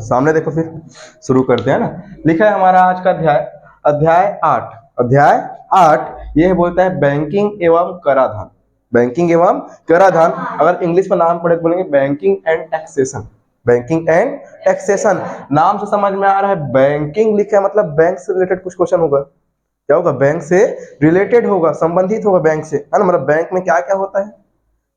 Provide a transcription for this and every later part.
सामने देखो, फिर शुरू करते हैं ना। लिखा है हमारा आज का अध्याय, अध्याय 8 ये बोलता है बैंकिंग एवं कराधान। बैंकिंग एवं कराधान, अगर इंग्लिश में नाम पढ़े तो बोलेंगे banking and taxation. Banking and taxation, नाम से समझ में आ रहा है बैंकिंग लिखा है मतलब बैंक से रिलेटेड कुछ क्वेश्चन होगा। क्या होगा? बैंक से रिलेटेड होगा, संबंधित होगा बैंक से, है ना। मतलब बैंक में क्या क्या होता है?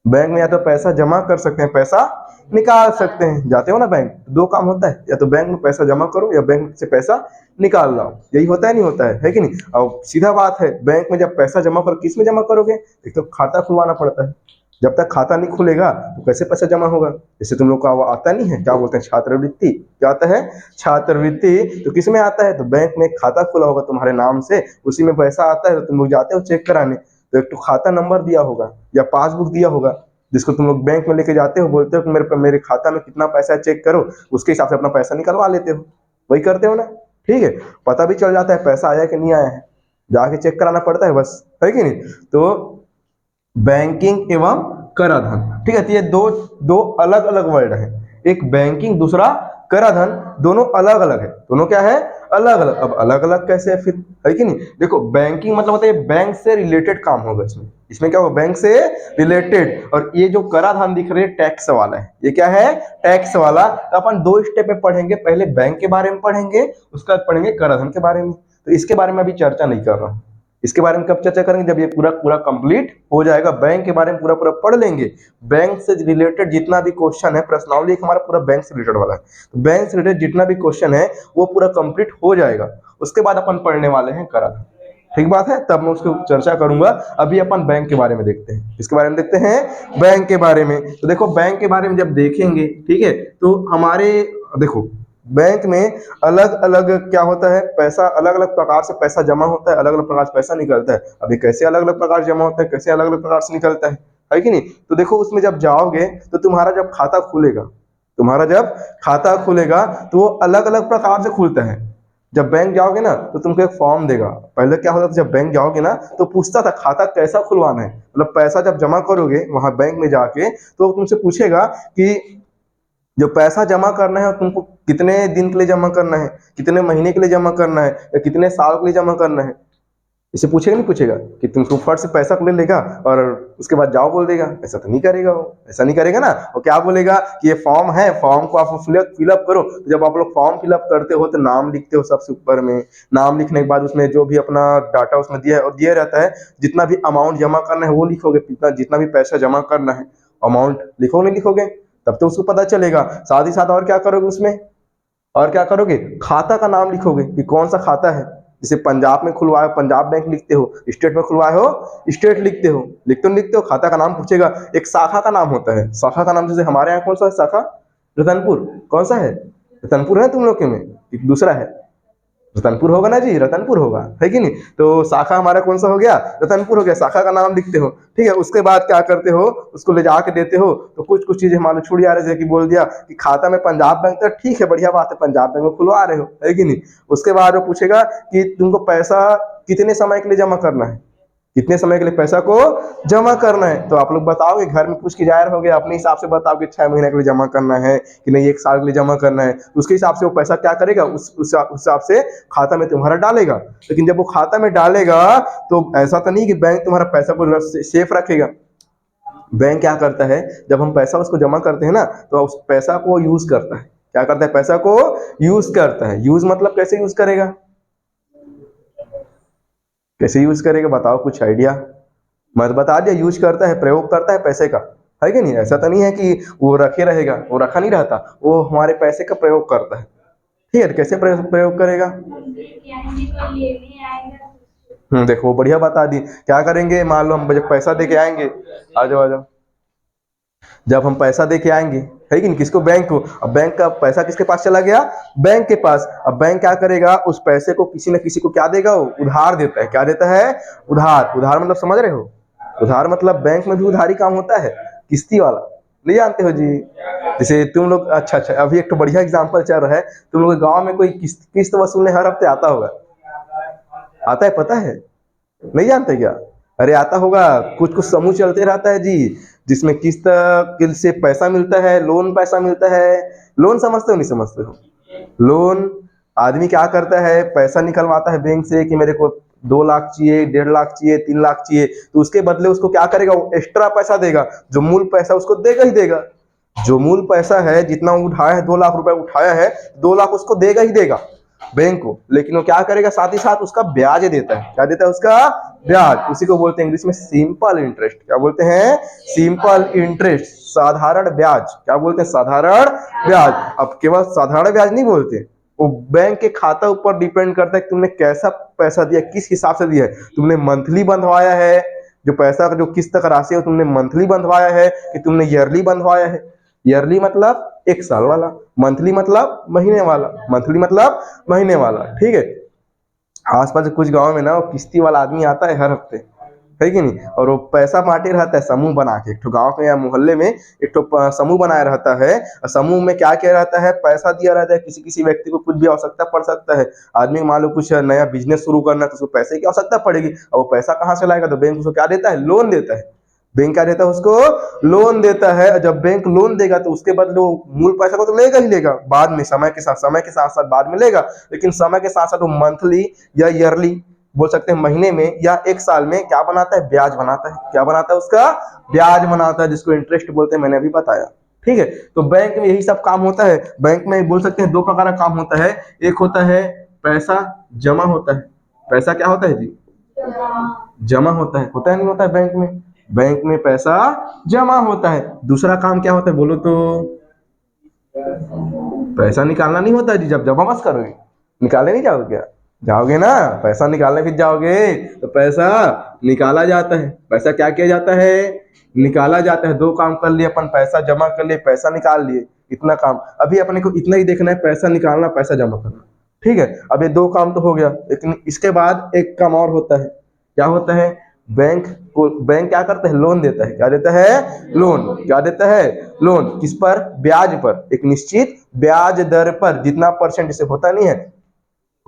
बैंक में या तो पैसा जमा कर सकते हैं, पैसा निकाल सकते हैं। जाते हो ना बैंक, दो काम होता है, या तो बैंक में पैसा जमा करो या बैंक से पैसा निकाल लाओ। यही होता है, नहीं होता है कि नहीं? और सीधा बात है, बैंक में जब पैसा जमा करो, किस में जमा करोगे? एक तो खाता खुलवाना पड़ता है। जब तक खाता नहीं खुलेगा तो कैसे पैसा जमा होगा? जैसे तुम लोग का वो आता नहीं है, क्या बोलते हैं, छात्रवृत्ति। क्या आता है? छात्रवृत्ति। तो किस में आता है? तो बैंक में खाता खुला होगा तुम्हारे नाम से, उसी में पैसा आता है, तो तुम लोग जाते हो चेक कराने, तो एक तो खाता नंबर दिया होगा या पासबुक दिया होगा, जिसको तुम लोग बैंक में लेके जाते हो, बोलते हो कि मेरे खाता में कितना पैसा है चेक करो, उसके हिसाब से अपना पैसा निकलवा लेते हो। वही करते हो ना, ठीक है। पता भी चल जाता है पैसा आया कि नहीं आया है, जाके चेक कराना पड़ता है बस, है कि नहीं? तो बैंकिंग एवं कराधान, ठीक है। तो ये दो दो अलग अलग वर्ड है, एक बैंकिंग, दूसरा कराधान। दोनों अलग अलग है, दोनों क्या है? अलग अलग। अब अलग अलग कैसे है फिर, है कि नहीं? देखो, बैंकिंग मतलब होता है बैंक से रिलेटेड काम होगा इसमें। इसमें क्या होगा? बैंक से रिलेटेड। और ये जो कराधान दिख रही है, टैक्स वाला है। ये क्या है? टैक्स वाला। तो अपन दो स्टेप में पढ़ेंगे, पहले बैंक के बारे में पढ़ेंगे, उसके बाद पढ़ेंगे कराधान के बारे में। तो इसके बारे में अभी चर्चा नहीं कर रहा हूँ। इसके बारे में कब चर्चा करेंगे? जब ये पूरा पूरा कंप्लीट हो जाएगा। बैंक के बारे में पूरा पूरा पढ़ लेंगे। बैंक से रिलेटेड जितना भी क्वेश्चन है, प्रश्नावली एक हमारा पूरा बैंक से रिलेटेड वाला है, तो बैंक से रिलेटेड जितना भी क्वेश्चन है वो पूरा कंप्लीट हो जाएगा। उसके बाद अपन पढ़ने वाले हैं कराधान। ठीक बात है, तब मैं उसको चर्चा करूंगा। अभी अपन बैंक के बारे में देखते हैं। इसके बारे में देखते हैं, बैंक के बारे में। तो देखो, बैंक के बारे में जब देखेंगे, ठीक है, तो हमारे देखो बैंक में अलग अलग क्या होता है, पैसा अलग अलग प्रकार से पैसा जमा होता है, अलग अलग प्रकार से पैसा निकलता है। अभी कैसे अलग अलग प्रकार जमा होता है, कैसे अलग अलग प्रकार से निकलता है कि नहीं? तो देखो, उसमें जब जाओगे तो तुम्हारा जब खाता खुलेगा, तो वो अलग अलग प्रकार से खुलता है। जब बैंक जाओगे ना तो तुमको एक फॉर्म देगा। पहले क्या होता था, जब बैंक जाओगे ना तो पूछता था खाता कैसा खुलवाना है। मतलब पैसा जब जमा करोगे वहां बैंक में जाके, तो तुमसे पूछेगा कि जो पैसा जमा करना है तुमको कितने दिन के लिए जमा करना है, कितने महीने के लिए जमा करना है, या कितने साल के लिए जमा करना है। इसे पूछेगा नहीं पूछेगा कि तुमको फट से पैसा ले लेगा और उसके बाद जाओ बोल देगा? ऐसा तो नहीं करेगा वो, ऐसा नहीं करेगा ना। वो क्या बोलेगा कि ये फॉर्म है, फॉर्म को आप फिलअप करो। तो जब आप लोग फॉर्म फिलअप करते हो तो नाम लिखते हो सबसे ऊपर में। नाम लिखने के बाद उसमें जो भी अपना डाटा उसमें दिया है और दिया रहता है, जितना भी अमाउंट जमा करना है वो लिखोगे, जितना भी पैसा जमा करना है अमाउंट लिखोगे नहीं लिखोगे, तब तो उसको पता चलेगा। साथ ही साथ और क्या करोगे उसमें, और क्या करोगे, खाता का नाम लिखोगे कि कौन सा खाता है। जैसे पंजाब में खुलवाए हो पंजाब बैंक लिखते हो, स्टेट में खुलवाए हो स्टेट लिखते हो, लिखते हो लिखते हो, खाता का नाम पूछेगा। एक शाखा का नाम होता है, शाखा का नाम, जैसे हमारे यहाँ कौन सा है शाखा? रतनपुर। कौन सा है? रतनपुर है तुम लोग के में? एक दूसरा है, रतनपुर होगा ना जी, रतनपुर होगा, है कि नहीं? तो शाखा हमारा कौन सा हो गया? रतनपुर हो गया। शाखा का नाम लिखते हो, ठीक है। उसके बाद क्या करते हो, उसको ले जाके देते हो। तो कुछ कुछ चीजें हमारे छूट जा रहे थे कि बोल दिया कि खाता में पंजाब बैंक, तो ठीक है, बढ़िया बात है, पंजाब बैंक में खुलवा रहे हो, है कि नहीं? उसके बाद वो पूछेगा कि तुमको पैसा कितने समय के लिए जमा करना है, कितने समय के लिए पैसा को जमा करना है। तो आप लोग बताओगे, घर में पूछ के जाहिर हो गया, अपने हिसाब से बताओ कि 6 महीने के लिए जमा करना है कि नहीं 1 साल के लिए जमा करना है। तो उसके हिसाब से वो पैसा क्या करेगा, उस हिसाब से खाता में तुम्हारा डालेगा। लेकिन जब वो खाता में डालेगा तो ऐसा तो नहीं कि बैंक तुम्हारा पैसा को सेफ रखेगा। बैंक क्या करता है, जब हम पैसा उसको जमा करते हैं ना, तो उस पैसा को यूज करता है। क्या करता है? पैसा को यूज करता है। यूज मतलब कैसे यूज करेगा, कैसे यूज करेगा बताओ, कुछ आइडिया? मैं तो बता दिया, यूज करता है, प्रयोग करता है पैसे का, है कि नहीं? ऐसा तो नहीं है कि वो रखे रहेगा, वो रखा नहीं रहता, वो हमारे पैसे का प्रयोग करता है। ठीक है, कैसे प्रयोग करेगा? देखो, वो बढ़िया बता दी। क्या करेंगे, मान लो हम जब पैसा दे के आएंगे, आ जाओ आ जाओ, जब हम पैसा दे के आएंगे, है कि नहीं, किसको? बैंक को। अब बैंक का पैसा किसके पास चला गया? बैंक के पास। अब बैंक क्या करेगा, उस पैसे को किसी न किसी को क्या देगा, वो उधार देता है। क्या देता है? उधार। उधार मतलब समझ रहे हो? उधार मतलब बैंक में भी उधारी काम होता है, किस्ती वाला, नहीं जानते हो जी? जैसे तुम लोग, अच्छा अच्छा, अभी एक तो बढ़िया एग्जांपल चल रहा है, तुम लोग गांव में कोई किस्त वसूलने हर हफ्ते आता होगा, आता है, पता है? नहीं जानते क्या? अरे आता होगा, कुछ कुछ समूह चलते रहता है जी, जिसमें किस्त के से पैसा मिलता है, लोन पैसा मिलता है। लोन समझते हो नहीं समझते हो? लोन आदमी क्या करता है, पैसा निकलवाता है बैंक से कि मेरे को 2 लाख चाहिए, 1.5 लाख चाहिए, 3 लाख चाहिए, तो उसके बदले उसको क्या करेगा, वो एक्स्ट्रा पैसा देगा, जो मूल पैसा उसको देगा ही देगा। जो मूल पैसा है, जितना उठाया है, 2 लाख रुपए उठाया है, 2 लाख उसको देगा ही देगा बैंक को। लेकिन वो क्या करेगा, साथ ही साथ उसका ब्याज देता है। क्या देता है? उसका ब्याज। उसी को बोलते हैं इंग्लिश में सिंपल इंटरेस्ट। क्या बोलते हैं? सिंपल इंटरेस्ट, साधारण ब्याज। क्या बोलते हैं? साधारण ब्याज। अब केवल साधारण ब्याज नहीं बोलते, वो बैंक के खाता ऊपर डिपेंड करता है कि तुमने कैसा पैसा दिया, किस हिसाब से दिया है। तुमने मंथली बंधवाया है, जो पैसा का जो किस्त का राशि है तुमने मंथली बंधवाया है कि तुमने ईयरली बंधवाया है। ईयरली मतलब 1 साल वाला, मंथली मतलब महीने वाला, मंथली मतलब महीने वाला। ठीक है। आसपास कुछ गांव में ना वो किस्ती वाला आदमी आता है हर हफ्ते, है कि नहीं, और वो पैसा बांटे रहता है समूह बना के। एक तो गांव के या मोहल्ले में एक तो समूह बनाया रहता है, और समूह में क्या किया रहता है, पैसा दिया रहता है। किसी किसी व्यक्ति को कुछ भी आवश्यकता पड़ सकता है, आदमी मान लो कुछ नया बिजनेस शुरू करना है तो उसको पैसे की आवश्यकता पड़ेगी, और वो पैसा कहाँ से लाएगा, तो बैंक उसको क्या देता है, लोन देता है। बैंक क्या देता है, उसको लोन देता है। जब बैंक लोन देगा तो उसके बदले वो मूल पैसा को तो लेगा ही लेगा, बाद में समय के साथ साथ बाद में लेगा, लेकिन समय के साथ साथ वो मंथली या ईयरली बोल सकते हैं, महीने में या 1 साल में क्या बनाता है, ब्याज बनाता है। क्या बनाता है? उसका ब्याज बनाता है, जिसको इंटरेस्ट बोलते हैं, मैंने अभी बताया। ठीक है। तो बैंक में यही सब काम होता है। बैंक में बोल सकते हैं 2 प्रकार का काम होता है। एक होता है पैसा जमा होता है। पैसा क्या होता है जी? जमा होता है। होता है नहीं होता है बैंक में? बैंक में पैसा जमा होता है। दूसरा काम क्या होता है बोलो तो? पैसा निकालना नहीं होता है जी। जब जमा मत करोगे, निकाले नहीं जाओगे क्या? जाओगे ना, पैसा निकालने फिर जाओगे तो पैसा निकाला जाता है। पैसा क्या किया जाता है? निकाला जाता है। 2 काम कर लिए अपन, पैसा जमा कर लिए, पैसा निकाल लिए, इतना काम। अभी अपने को इतना ही देखना है, पैसा निकालना, पैसा जमा करना। ठीक है। अब ये 2 काम तो हो गया, लेकिन इसके बाद एक काम और होता है। क्या होता है? बैंक क्या करता है, लोन देता है। क्या देता है? लोन। क्या देता है? लोन। किस पर? ब्याज पर, एक निश्चित ब्याज दर पर। जितना परसेंट, इसे होता नहीं है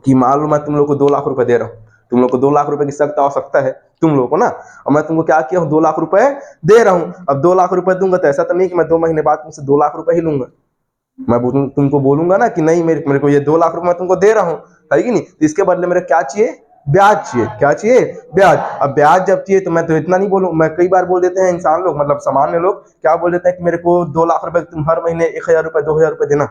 कि मान लो मैं तुम लोग को 2 लाख रुपए दे रहा हूँ, तुम लोग को 2 लाख रुपए की सख्त आवश्यकता है तुम लोगों को ना, और मैं तुमको क्या किया हूँ, 2 लाख रुपए दे रहा हूँ। अब 2 लाख रुपए दूंगा तो ऐसा तो नहीं कि मैं 2 महीने बाद तुमसे 2 लाख रुपए ही लूंगा। मैं तुमको बोलूंगा ना कि नहीं, मेरे को ये 2 लाख रुपए मैं तुमको दे रहा हूँ, है कि नहीं, तो इसके बदले मेरे क्या चाहिए, ब्याज चाहिए। क्या चाहिए? ब्याज। अब ब्याज जब चाहिए तो मैं तो इतना नहीं बोलूँ, मैं कई बार बोल देते हैं इंसान लोग, मतलब सामान्य लोग क्या बोल देते हैं कि मेरे को 2 लाख रुपए तुम हर महीने 1000 रुपए 2000 रुपए देना,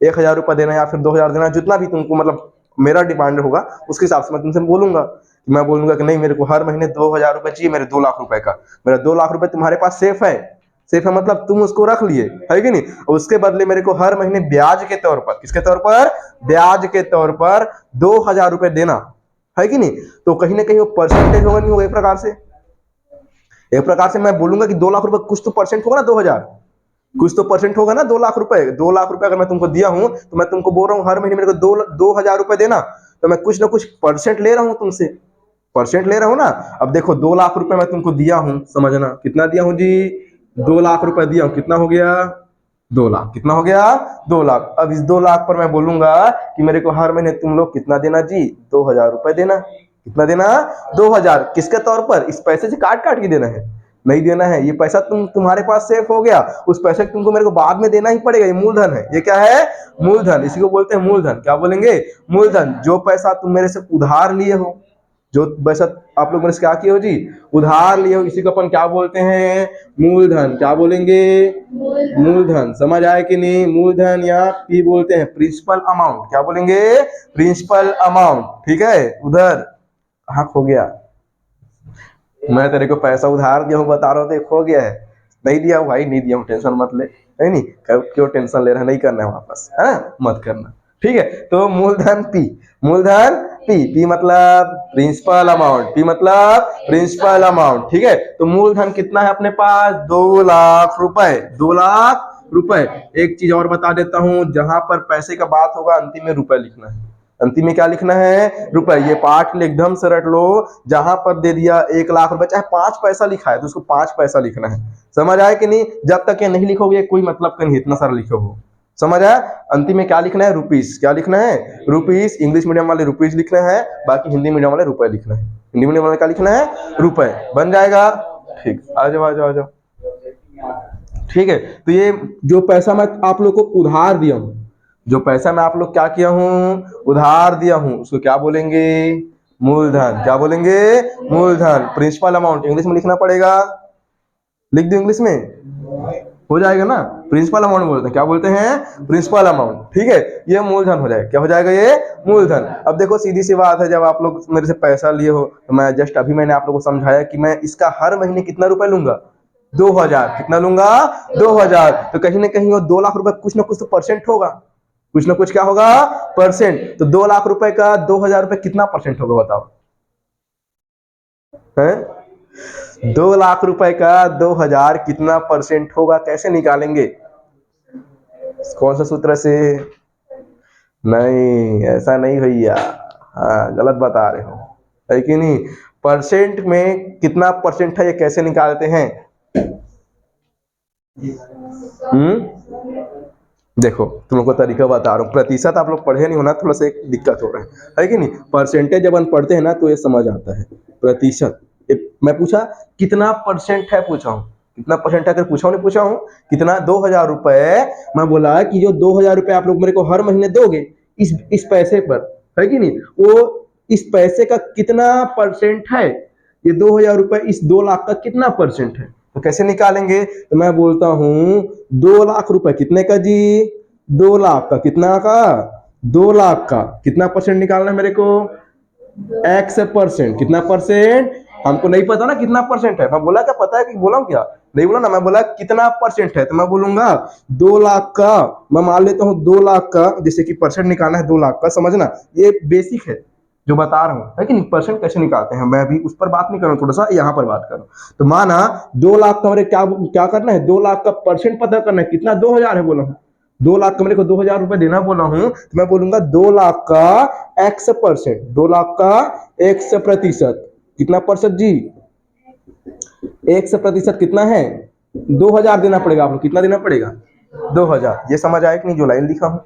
1000 रुपए देना या फिर 2000 देना, जितना भी तुमको मतलब मेरा डिमांड होगा उसके हिसाब से मैं तुमसे बोलूंगा। मैं बोलूंगा कि नहीं, मेरे को हर महीने 2000 रुपए चाहिए, मेरे 2 लाख रुपए का, मेरा 2 लाख रुपए तुम्हारे पास सेफ है। सेफ है मतलब तुम उसको रख लिए, है कि नहीं, उसके बदले मेरे को हर महीने ब्याज के तौर पर, किसके तौर पर, ब्याज के तौर पर 2000 रुपए देना, है कि नहीं। तो कहीं ना कहीं वो परसेंटेज होगा, नहीं होगा, एक प्रकार से मैं बोलूंगा कि 2 लाख रुपए कुछ तो परसेंट होगा ना, 2000 कुछ तो परसेंट होगा ना। 2 लाख रुपए, 2 लाख रुपए अगर मैं तुमको दिया हूं तो मैं तुमको बोल रहा हूं हर महीने मेरे को 2000 रुपए देना, तो मैं कुछ ना कुछ परसेंट ले रहा हूं तुमसे, परसेंट ले रहा हूं ना। अब देखो 2 लाख रुपए मैं तुमको दिया हूं, समझना कितना दिया हूं जी, 2 लाख रुपए दिया हूं, कितना हो गया, 2 लाख। कितना हो गया, 2 लाख। अब इस 2 लाख पर मैं बोलूंगा कि मेरे को हर महीने तुम लोग कितना देना जी, 2000 रुपए देना। कितना देना, 2000। किसके तौर पर, इस पैसे से काट काट के देना है, नहीं देना है। ये पैसा तुम्हारे पास सेफ हो गया, उस पैसे को तुमको मेरे को बाद में देना ही पड़ेगा। ये मूलधन है। ये क्या है, मूलधन। इसी को बोलते हैं मूलधन। क्या बोलेंगे, मूलधन। जो पैसा तुम मेरे से उधार लिए हो, जो पैसा आप लोग मेरे से क्या किए हो जी, उधार लिए हो, इसी को अपन क्या बोलते हैं, मूलधन। क्या बोलेंगे, मूलधन। समझ आए कि नहीं, मूलधन या पी बोलते हैं, प्रिंसिपल अमाउंट। क्या बोलेंगे, प्रिंसिपल अमाउंट। ठीक है। उधर कहाँ खो गया, मैं तेरे को पैसा उधार दिया हूँ, बता रहा हूँ, तो खो गया है। नहीं दिया हूँ भाई, नहीं दिया हूँ, टेंशन मत ले, है नहीं, क्यों टेंशन ले रहा है, नहीं करना है वापस, है ना, मत करना। ठीक है। तो मूलधन पी, मूलधन पी। पी मतलब प्रिंसिपल अमाउंट, पी मतलब प्रिंसिपल अमाउंट। ठीक है। तो मूलधन कितना है अपने पास, 2 लाख रुपए, 2 लाख रुपए। एक चीज और बता देता हूं, जहां पर पैसे का बात होगा अंतिम में रुपए लिखना है, अंतिम में क्या लिखना है, रुपए। ये पाठ एकदम से रट लो, जहां पर दे दिया 1 लाख रुपए, चाहे 5 पैसा लिखा है तो उसको 5 पैसा लिखना है। समझ आया कि नहीं, जब तक ये नहीं लिखोगे कोई मतलब का नहीं, इतना सारा लिखो हो। समझ आया। अंतिम में क्या लिखना है, रुपीस। क्या लिखना है, रुपीस। इंग्लिश मीडियम वाले रुपीस लिखना है, बाकी हिंदी मीडियम वाले रुपए लिखना है। हिंदी मीडियम वाले क्या लिखना है, रुपए। बन जाएगा। ठीक, आ जाओ आ जाओ आ जाओ। ठीक है, तो ये जो पैसा मैं आप लोग को उधार दिया हूं, जो पैसा मैं आप लोग क्या किया हूं, उधार दिया हूं, उसको क्या बोलेंगे, मूलधन। क्या बोलेंगे, मूलधन। प्रिंसिपल अमाउंट इंग्लिश में लिखना पड़ेगा, लिख दो इंग्लिश में, हो जाएगा ना। प्रिंसिपल अमाउंट बोलते हैं, क्या बोलते हैं, प्रिंसिपल अमाउंट। ठीक है, ये मूलधन हो जाएगा। क्या हो जाएगा, ये मूलधन। अब देखो सीधी सी बात है, जब आप लोग मेरे से पैसा लिए हो तो मैं जस्ट अभी मैंने आप लोगों को समझाया कि मैं इसका हर महीने कितना रुपए लूंगा, 2000। कितना लूंगा, 2000। तो कहीं ना कहीं वो 2 लाख रुपए कुछ ना कुछ तो परसेंट होगा, कुछ ना कुछ क्या होगा, परसेंट। तो 2 लाख रुपए का 2000 रुपए कितना परसेंट होगा बताओ, है 2 लाख रुपए का 2000 कितना परसेंट होगा, कैसे निकालेंगे, कौन सा सूत्र से। नहीं ऐसा नहीं भैया, हाँ गलत बता रहे हो, है कि नहीं। परसेंट में कितना परसेंट है ये कैसे निकालते हैं, देखो तुम लोग को तरीका बता रहा हूँ। प्रतिशत आप लोग पढ़े नहीं होना, थोड़ा सा एक दिक्कत हो रहा है कि नहीं। परसेंटेज जब हम पढ़ते हैं ना तो ये समझ आता है। प्रतिशत, मैं पूछा कितना परसेंट है, पूछा हूँ कितना परसेंट है, अगर पूछा नहीं पूछा हूँ कितना, 2000 रुपए। मैं बोला कि जो 2000 रुपए आप लोग मेरे को हर महीने दोगे इस पैसे पर, है कि नहीं, वो इस पैसे का कितना परसेंट है, ये 2000 रुपए इस 2 लाख का कितना परसेंट है। तो कैसे निकालेंगे, तो मैं बोलता हूं 2 लाख रुपए कितने का जी, 2 लाख का, कितना का, 2 लाख का कितना परसेंट निकालना है मेरे को, एक्स परसेंट। कितना परसेंट, हमको नहीं पता ना कितना परसेंट है। मैं बोला क्या पता है कि बोला हूं क्या, नहीं बोला ना। मैं बोला कितना परसेंट है, तो मैं बोलूंगा 2 लाख का। मैं मान लेता हूं 2 लाख का, जैसे कि परसेंट निकालना है 2 लाख का, समझना ये बेसिक है जो बता रहा हूँ, है कि नहीं। परसेंट कैसे निकालते हैं मैं अभी उस पर बात नहीं कर रहा हूँ, थोड़ा सा यहाँ पर बात करूँ। तो माना 2 लाख का मेरे क्या क्या करना है, 2 लाख का परसेंट पता करना है, कितना 2000 है बोला हूँ, 2 लाख का मेरे को 2000 रुपए देना बोला हूँ, तो मैं बोलूंगा 2 लाख का एक्स परसेंट, 2 लाख का एक्स प्रतिशत। कितना प्रतिशत जी, एक्स प्रतिशत कितना है, 2000 देना पड़ेगा आप लोग, कितना देना पड़ेगा, 2000। ये समझ आया कि नहीं जो लाइन लिखा हूं।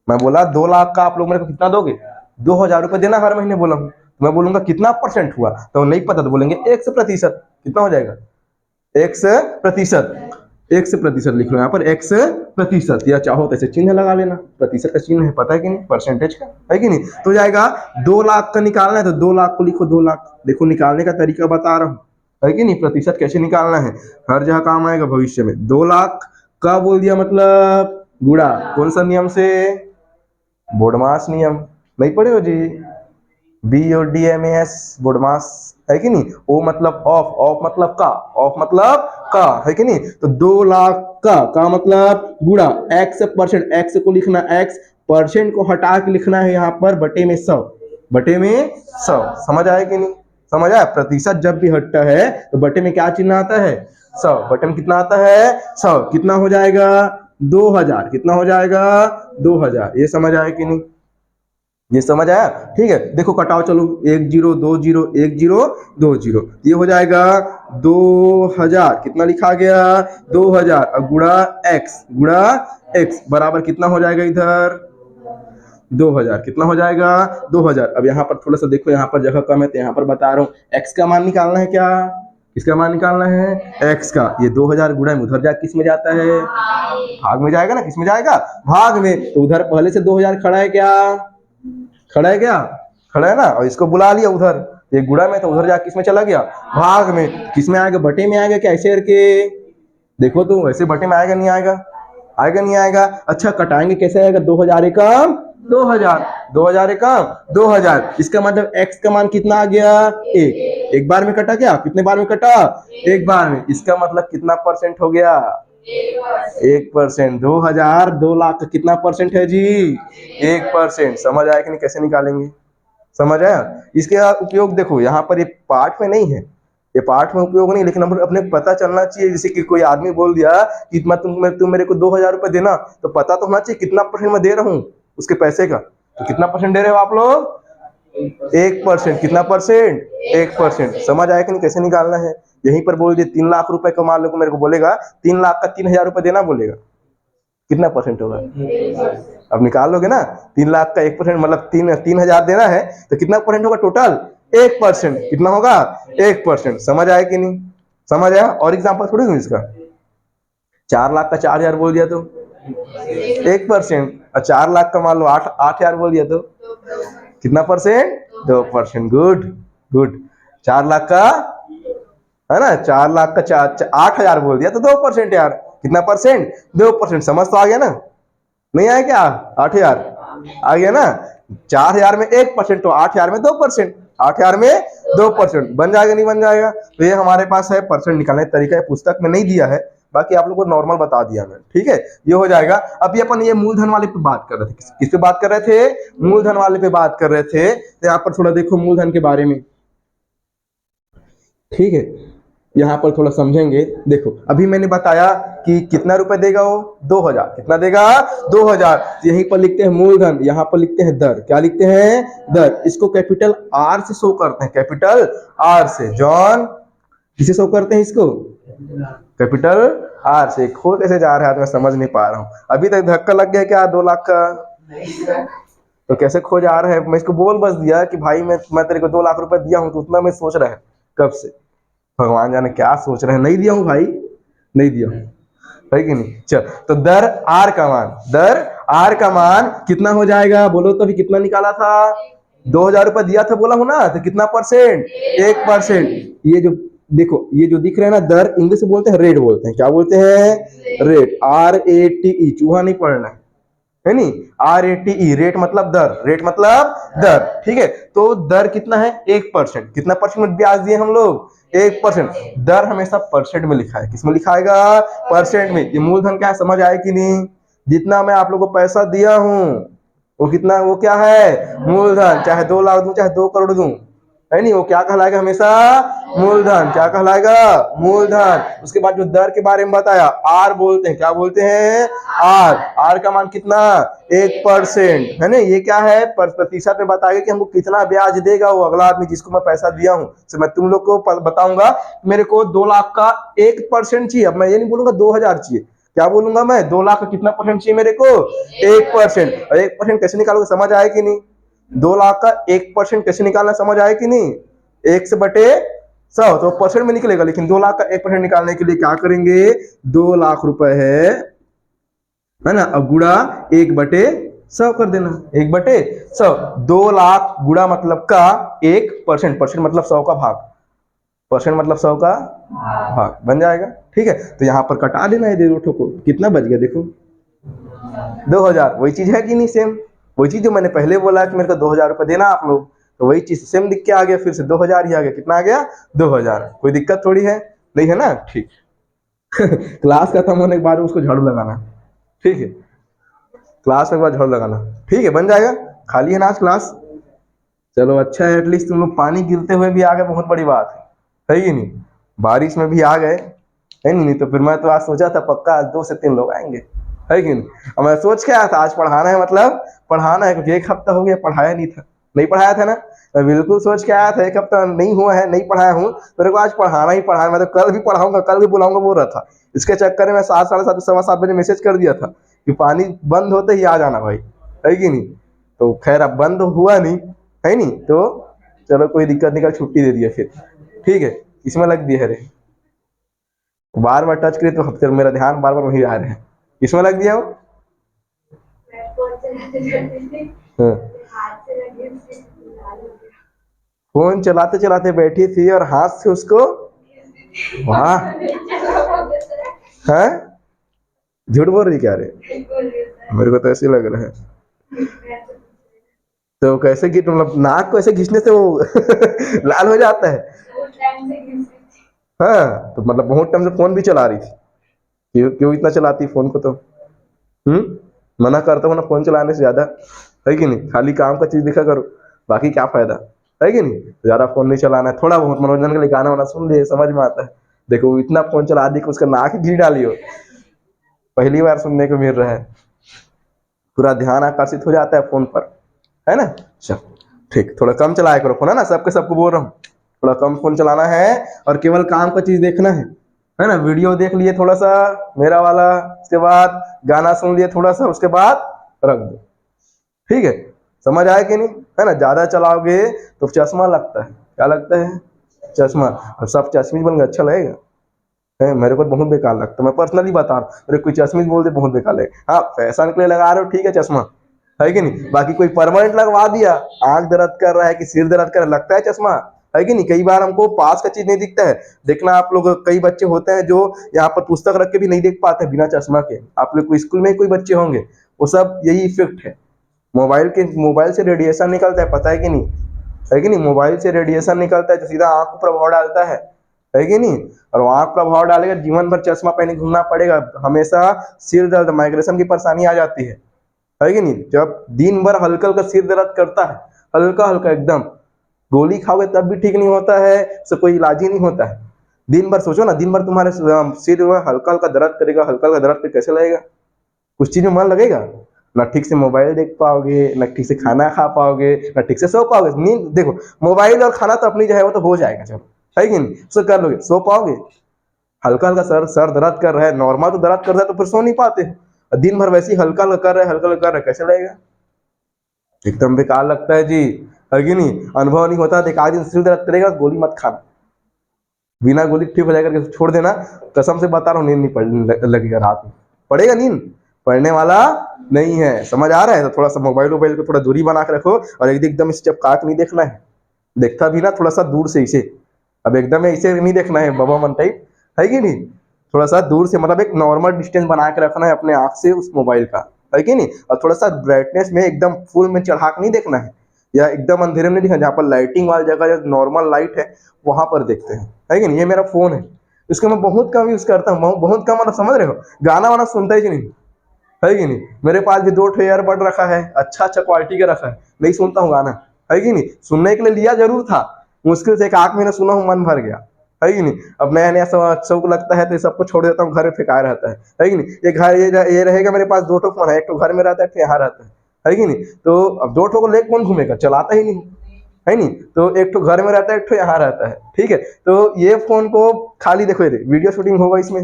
मैं बोला 2 लाख का आप लोग मेरे को कितना दोगे, 2000 रुपए देना हर महीने बोला हूं। तो मैं बोलूंगा कितना परसेंट हुआ, तो नहीं पता तो बोलेंगे एक्स प्रतिशत। कितना हो जाएगा, एक्स प्रतिशत। एक्स प्रतिशत लिख लो यहाँ पर, एक्स प्रतिशत, या चाहो तो ऐसे चिन्ह लगा लेना, प्रतिशत का चिन्ह है, पता है कि नहीं, परसेंटेज का, है कि नहीं। तो जाएगा 2 लाख का निकालना है तो 2 लाख को लिखो 2 लाख। देखो निकालने का तरीका बता रहा हूँ, है कि नहीं। प्रतिशत कैसे निकालना है, हर जगह काम आएगा भविष्य में। 2 लाख का बोल दिया मतलब गुणा, कौन सा नियम से, बोडमास नियम, नहीं पढ़े हो जी, BODMAS, बोडमास, है कि नहीं। ओ मतलब ऑफ, ऑफ मतलब का, ऑफ मतलब का, है कि नहीं। तो 2 लाख का मतलब गुणा एक्स परसेंट, एक्स को लिखना एक्स, परसेंट को हटा के लिखना है यहाँ पर बटे में 100, बटे में 100। समझ आया कि नहीं, समझ आया। प्रतिशत जब भी हटता है तो बटे में क्या चिन्ह आता है, 100। बटे में कितना आता है, 100। कितना हो जाएगा, 2000। कितना हो जाएगा, 2000। ये समझ आया कि नहीं, ये समझ आया। ठीक है, देखो कटाओ चलो, 1 0 2 0 1 0 2 0, ये हो जाएगा 2000। कितना लिखा गया, 2000, और गुणा एक्स, गुणा एक्स बराबर कितना हो जाएगा इधर, 2000। कितना हो जाएगा, 2000। अब यहाँ पर थोड़ा सा देखो, यहाँ पर जगह कम है तो यहाँ पर बता रहा हूँ, एक्स का मान निकालना है क्या, किसका मान निकालना है, एक्स का। ये 2000 गुणा में उधर जा किस में जाता है, भाग में जाएगा ना, किस में जाएगा, भाग में। तो उधर पहले से 2000 खड़ा है क्या, खड़ा है क्या, खड़ा है ना, और इसको बुला लिया उधर, ये गुणा में, तो उधर जा किस में चला गया, भाग में। किस में आएगा, बटे में आएगा क्या, ऐसे करके देखो तो, ऐसे बटे में आएगा नहीं आएगा, आएगा नहीं आएगा। अच्छा कटाएंगे कैसे आएगा, 2000 एकम 2000, 2000 एकम 2000। इसका मतलब x का मान कितना आ गया, एक बार में कटा क्या, कितने बार में कटा, एक बार में। इसका मतलब कितना परसेंट हो गया, 1%। 2000 2 लाख का कितना परसेंट है जी, 1%। समझ आया कि नहीं, कैसे निकालेंगे, समझ आया। इसके उपयोग देखो यहाँ पर, ये पाठ में नहीं है, ये पाठ में उपयोग नहीं, लेकिन अपने पता चलना चाहिए। जैसे कि कोई आदमी बोल दिया कि तुम मेरे को 2000 रुपए देना, तो पता तो होना चाहिए कितना परसेंट मैं दे रहा हूँ उसके पैसे का। तो कितना परसेंट दे रहे हो आप लोग, 1%। कितना परसेंट, 1%। समझ आया कि नहीं, कैसे निकालना है। यहीं पर बोल दिए 3 लाख रुपए का मान लो, मेरे को बोलेगा 3 लाख का 3000 रुपए देना बोलेगा, कितना परसेंट होगा, अब निकाल लोगे ना। 3 लाख का 1% मतलब 3000 देना है, तो कितना परसेंट होगा टोटल, 1%। कितना होगा, 1%। समझ आया कि नहीं, समझ आया। और एग्जाम्पल थोड़ी दूं इसका, 4 लाख का 4,000 बोल दिया तो 1%, और 4 लाख का मान लो 8,000 बोल दिया तो कितना परसेंट? 2%। Good good. 4 लाख का है ना, 4 लाख का 8,000 बोल दिया तो 2% यार। कितना परसेंट? 2%। समझ तो आ गया ना? नहीं आया क्या? 8,000 आ गया ना? 4,000 में 1% तो 8,000 में 2%। 8,000 में 2% बन जाएगा नहीं बन जाएगा? तो ये हमारे पास है परसेंट निकालने का तरीका है, पुस्तक में नहीं दिया है, बाकी आप लोग को नॉर्मल बता दिया मैं। ठीक है, ये हो जाएगा। अभी अपन ये मूलधन वाले पे बात कर रहे थे। किस पे बात कर रहे थे? मूलधन वाले पे बात कर रहे थे। तो यहाँ पर थोड़ा देखो मूलधन के बारे में। ठीक है, यहाँ पर थोड़ा समझेंगे। देखो अभी मैंने बताया कि कितना रुपए देगा वो? 2,000। कितना देगा? 2,000। यहीं पर लिखते हैं मूलधन, यहाँ पर लिखते हैं दर। क्या लिखते हैं? दर। इसको कैपिटल आर से शो करते हैं, कैपिटल आर से। जॉन किसे शो करते हैं इसको? कैपिटल आर से। खो कैसे जा रहा है तो मैं समझ नहीं पा रहा हूँ। अभी तक धक्का लग गया क्या 2 लाख का? तो कैसे खो जा रहा है? मैं इसको बोल बस दिया कि भाई मैं तेरे को 2 लाख रुपए दिया हूँ, तो उतना मैं सोच रहा है कब से। भगवान जाने क्या सोच रहे हैं। नहीं दिया हूं भाई, नहीं दिया हूं, है कि नहीं? चल, तो दर आर का मान, दर आर का मान कितना हो जाएगा? बोलो तो अभी कितना निकाला था? 2,000 रुपए दिया था बोला हूं ना, तो कितना परसेंट? 1%। ये जो देखो, ये जो दिख रहा है ना दर, इंग्लिश में बोलते हैं रेट, बोलते हैं क्या बोलते हैं? रेट। RATE, चूहा नहीं पढ़ना है नहीं। RATE, रेट मतलब दर, रेट मतलब दर। ठीक है, तो दर कितना है? 1%। कितना परसेंट में ब्याज दिए हम लोग? 1%। दर हमेशा परसेंट में लिखा है। किसमें लिखाएगा? परसेंट में। ये मूलधन क्या है समझ आए कि नहीं? जितना मैं आप लोगों को पैसा दिया हूं वो कितना, वो क्या है? मूलधन। चाहे 2 लाख दूं, चाहे 2 करोड़ दूं, है नहीं, वो क्या कहलाएगा? हमेशा मूलधन। क्या कहलाएगा? मूलधन। उसके बाद जो दर के बारे में बताया, आर बोलते हैं। क्या बोलते हैं? आर। आर का मान कितना? 1%, है ना? ये क्या है? प्रतिशत में बताएगा कि हमको कितना ब्याज देगा वो अगला आदमी जिसको मैं पैसा दिया हूं। तो मैं तुम लोग को बताऊंगा, मेरे को 2 लाख का 1% चाहिए। अब मैं ये नहीं बोलूंगा 2,000 चाहिए, क्या बोलूंगा मैं? 2 लाख का कितना परसेंट चाहिए मेरे को? 1%। और 1% कैसे निकालोगे समझ आए कि नहीं? 2 लाख का 1% कैसे निकालना समझ आए कि नहीं? 1 से बटे 100 तो परसेंट में निकलेगा, लेकिन 2 लाख का 1% निकालने के लिए क्या करेंगे? 2 लाख रुपए है ना, अब गुड़ा 1/100 कर देना। 1/100। 2 लाख गुड़ा मतलब का 1%, परसेंट मतलब 100 का भाग, परसेंट मतलब 100 का भाग बन जाएगा। ठीक है, तो यहाँ पर कटा देना है 2 को। कितना बच गया देखो? 2,000। वही चीज है कि नहीं? सेम वही चीज जो मैंने पहले बोला कि मेरे को 2,000 रुपए देना आप लोग, तो वही चीज सेम दिख के आ गया, फिर से 2,000 ही आ गया। कितना आ गया? 2,000। कोई दिक्कत थोड़ी है, नहीं है ना? ठीक। क्लास खत्म होने के बाद उसको झाड़ू लगाना, ठीक है? क्लास में एक बार झाड़ू लगाना, ठीक है? बन जाएगा। खाली है ना आज क्लास? चलो अच्छा है, एटलीस्ट तुम लोग पानी गिरते हुए भी आ गए, बहुत बड़ी बात है कि नहीं? बारिश में भी आ गए, है नहीं? तो फिर मैं तो आज सोचा था पक्का आज 2 से 3 लोग आएंगे, है कि नहीं? और मैं सोच के आया था आज पढ़ाना है, मतलब पढ़ाना है, क्योंकि 1 हफ्ता हो गया पढ़ाया नहीं था, नहीं पढ़ाया था ना। मैं बिल्कुल सोच के आया था 1 हफ्ता नहीं हुआ है, नहीं पढ़ाया हूँ, मेरे को आज पढ़ाना ही पढ़ाना। मैं तो कल भी पढ़ाऊंगा, कल भी बुलाऊंगा बोल रहा था। इसके चक्कर में मैं 7, साढ़े 7, 7:15 बजे मैसेज कर दिया था कि पानी बंद होते ही आ जाना भाई, है कि नहीं? तो खैर अब बंद हुआ नहीं, है नहीं, तो चलो कोई दिक्कत नहीं, कल छुट्टी दे दिया फिर। ठीक है, इसमें लग दिया है रे, बार बार टच करे तो फिर मेरा ध्यान बार बार वही आ रहा है। इसमें लग दिया हो? हाँ। फोन चलाते चलाते बैठी थी और हाथ से उसको, वाह, है झूठ बोल रही क्या रे? मेरे को तो ऐसे लग रहा है। तो कैसे कि मतलब नाक को ऐसे खींचने से वो लाल हो जाता है? हाँ, तो मतलब बहुत टाइम से फोन भी चला रही थी। क्यों क्यों इतना चलाती फोन को? तो मना करता हूँ ना फोन चलाने से ज्यादा, है कि नहीं? खाली काम का चीज देखा करो, बाकी क्या फायदा, है कि नहीं? ज्यादा फोन नहीं चलाना है, थोड़ा बहुत मनोरंजन के लिए गाना वाना सुन लिए, समझ में आता है। देखो इतना फोन चला दी कि उसका नाक ही घी डाली हो, पहली बार सुनने को मिल रहा है। पूरा ध्यान आकर्षित हो जाता है फोन पर, है ना? चल ठीक, थोड़ा कम चलाया करो फोन, है ना? सबको बोल रहा हूँ, थोड़ा कम फोन चलाना है और केवल काम का चीज देखना है ना? वीडियो देख लिए थोड़ा सा मेरा वाला, उसके बाद गाना सुन लिए थोड़ा सा, उसके बाद रख दो। ठीक है, समझ आया कि नहीं? है ना? ज्यादा चलाओगे तो चश्मा लगता है। क्या लगता है? चश्मा। और सब चश्मी बन गए, अच्छा लगेगा? है, मेरे को बहुत बेकार लगता है, मैं पर्सनली बता रहा हूँ, मेरे कोई चश्मे बोल दे बहुत बेकार लगे, हाँ फैशन के लिए लगा रहे हो ठीक है चश्मा, है कि नहीं, बाकी कोई परमानेंट लगवा दिया, आंख दर्द कर रहा है कि सिर दर्द कर रहा है, लगता है चश्मा, है कि नहीं। कई बार हमको पास का चीज नहीं दिखता है, देखना आप लोग कई बच्चे होते हैं जो यहाँ पर पुस्तक रख के भी नहीं देख पाते बिना चश्मा के, आप लोग को स्कूल में ही कोई बच्चे होंगे, वो सब यही इफेक्ट है। मोबाइल से रेडिएशन निकलता है, पता है कि नहीं, है कि नहीं, मोबाइल से रेडिएशन निकलता है जो सीधा आंख पर प्रभाव डालता है कि नहीं, और वो आंख प्रभाव डालेगा, जीवन भर चश्मा पहने घूमना पड़ेगा, हमेशा सिर दर्द माइग्रेशन की परेशानी आ जाती है कि नहीं। जब दिन भर हल्का हल्का सिर दर्द करता है, हल्का हल्का एकदम, गोली खाओगे तब भी ठीक नहीं होता है, उससे कोई इलाज ही नहीं होता है। दिन भर सोचो ना, दिन भर तुम्हारे सिर में हल्का हल्का दर्द करेगा, हल्का हल्का दर्द पे कैसे लगेगा, कुछ चीज में मन लगेगा, ना ठीक से मोबाइल देख पाओगे, ना ठीक से खाना खा पाओगे, ना ठीक से सो पाओगे। नींद देखो, मोबाइल और खाना तो अपनी जगह वो तो हो जाएगा, चलो है कि नहीं, सो कर लोगे, सो पाओगे, हल्का हल्का सर सर दर्द कर रहा है, नॉर्मल तो दर्द कर रहा है तो फिर सो नहीं पाते, दिन भर वैसे ही हल्का हल्का कर रहे हैं, हल्का हल्का कर रहे हैं, कैसे लगेगा, एकदम बेकार लगता है जी, है कि नहीं। अनुभव नहीं होता, एक आध दिन सिर दर्द करेगा, गोली मत खाना, बिना गोली ठीक हो जाएगा करके छोड़ देना, कसम से बता रहा हूँ, नींद नहीं पड़ लगेगा रात में, पड़ेगा नींद, पढ़ने वाला नहीं है, समझ आ रहा है। तो थोड़ा सा मोबाइल वोबाइल को थोड़ा दूरी बना के रखो, और एकदम इसे जब काक नहीं देखना है, देखता भी ना थोड़ा सा दूर से इसे, अब एकदम इसे नहीं देखना है बाबा मन टाइप, है कि नहीं, थोड़ा सा दूर से, मतलब एक नॉर्मल डिस्टेंस बना के रखना है अपने आंख से उस मोबाइल का, है कि नहीं, और थोड़ा सा ब्राइटनेस में एकदम फुल में चढ़ा के नहीं देखना है, या एकदम अंधेरे में नहीं देखना, जहाँ पर लाइटिंग वाली जगह जो नॉर्मल लाइट है वहां पर देखते हैं, है कि नहीं। ये मेरा फोन है, इसको मैं बहुत कम यूज करता हूँ, बहुत कम, मतलब समझ रहे हो, गाना वाना सुनता ही नहीं, है कि नहीं। मेरे पास भी 2 ईयरबड रखा है, अच्छा अच्छा क्वालिटी का रखा है, नहीं सुनता हूँ गाना, है कि नहीं, सुनने के लिए लिया जरूर था, मुश्किल से एक आंख महीने सुना हूँ, मन भर गया, है कि नहीं। अब नया नया सब सबको लगता है तो ये सबको छोड़ देता हूँ, घर में फेंकाया रहता है कि नहीं। ये घर ये रहेगा मेरे पास, 2 फोन है, एक तो घर में रहता है, एक यहाँ रहता है कि नहीं। तो अब 2 को लेकर कौन घूमेगा, चलाता ही नहीं, है नहीं। तो एक तो घर में रहता है, एक तो यहाँ रहता है, ठीक है। तो ये फोन को खाली देखो, ये वीडियो शूटिंग होगा इसमें,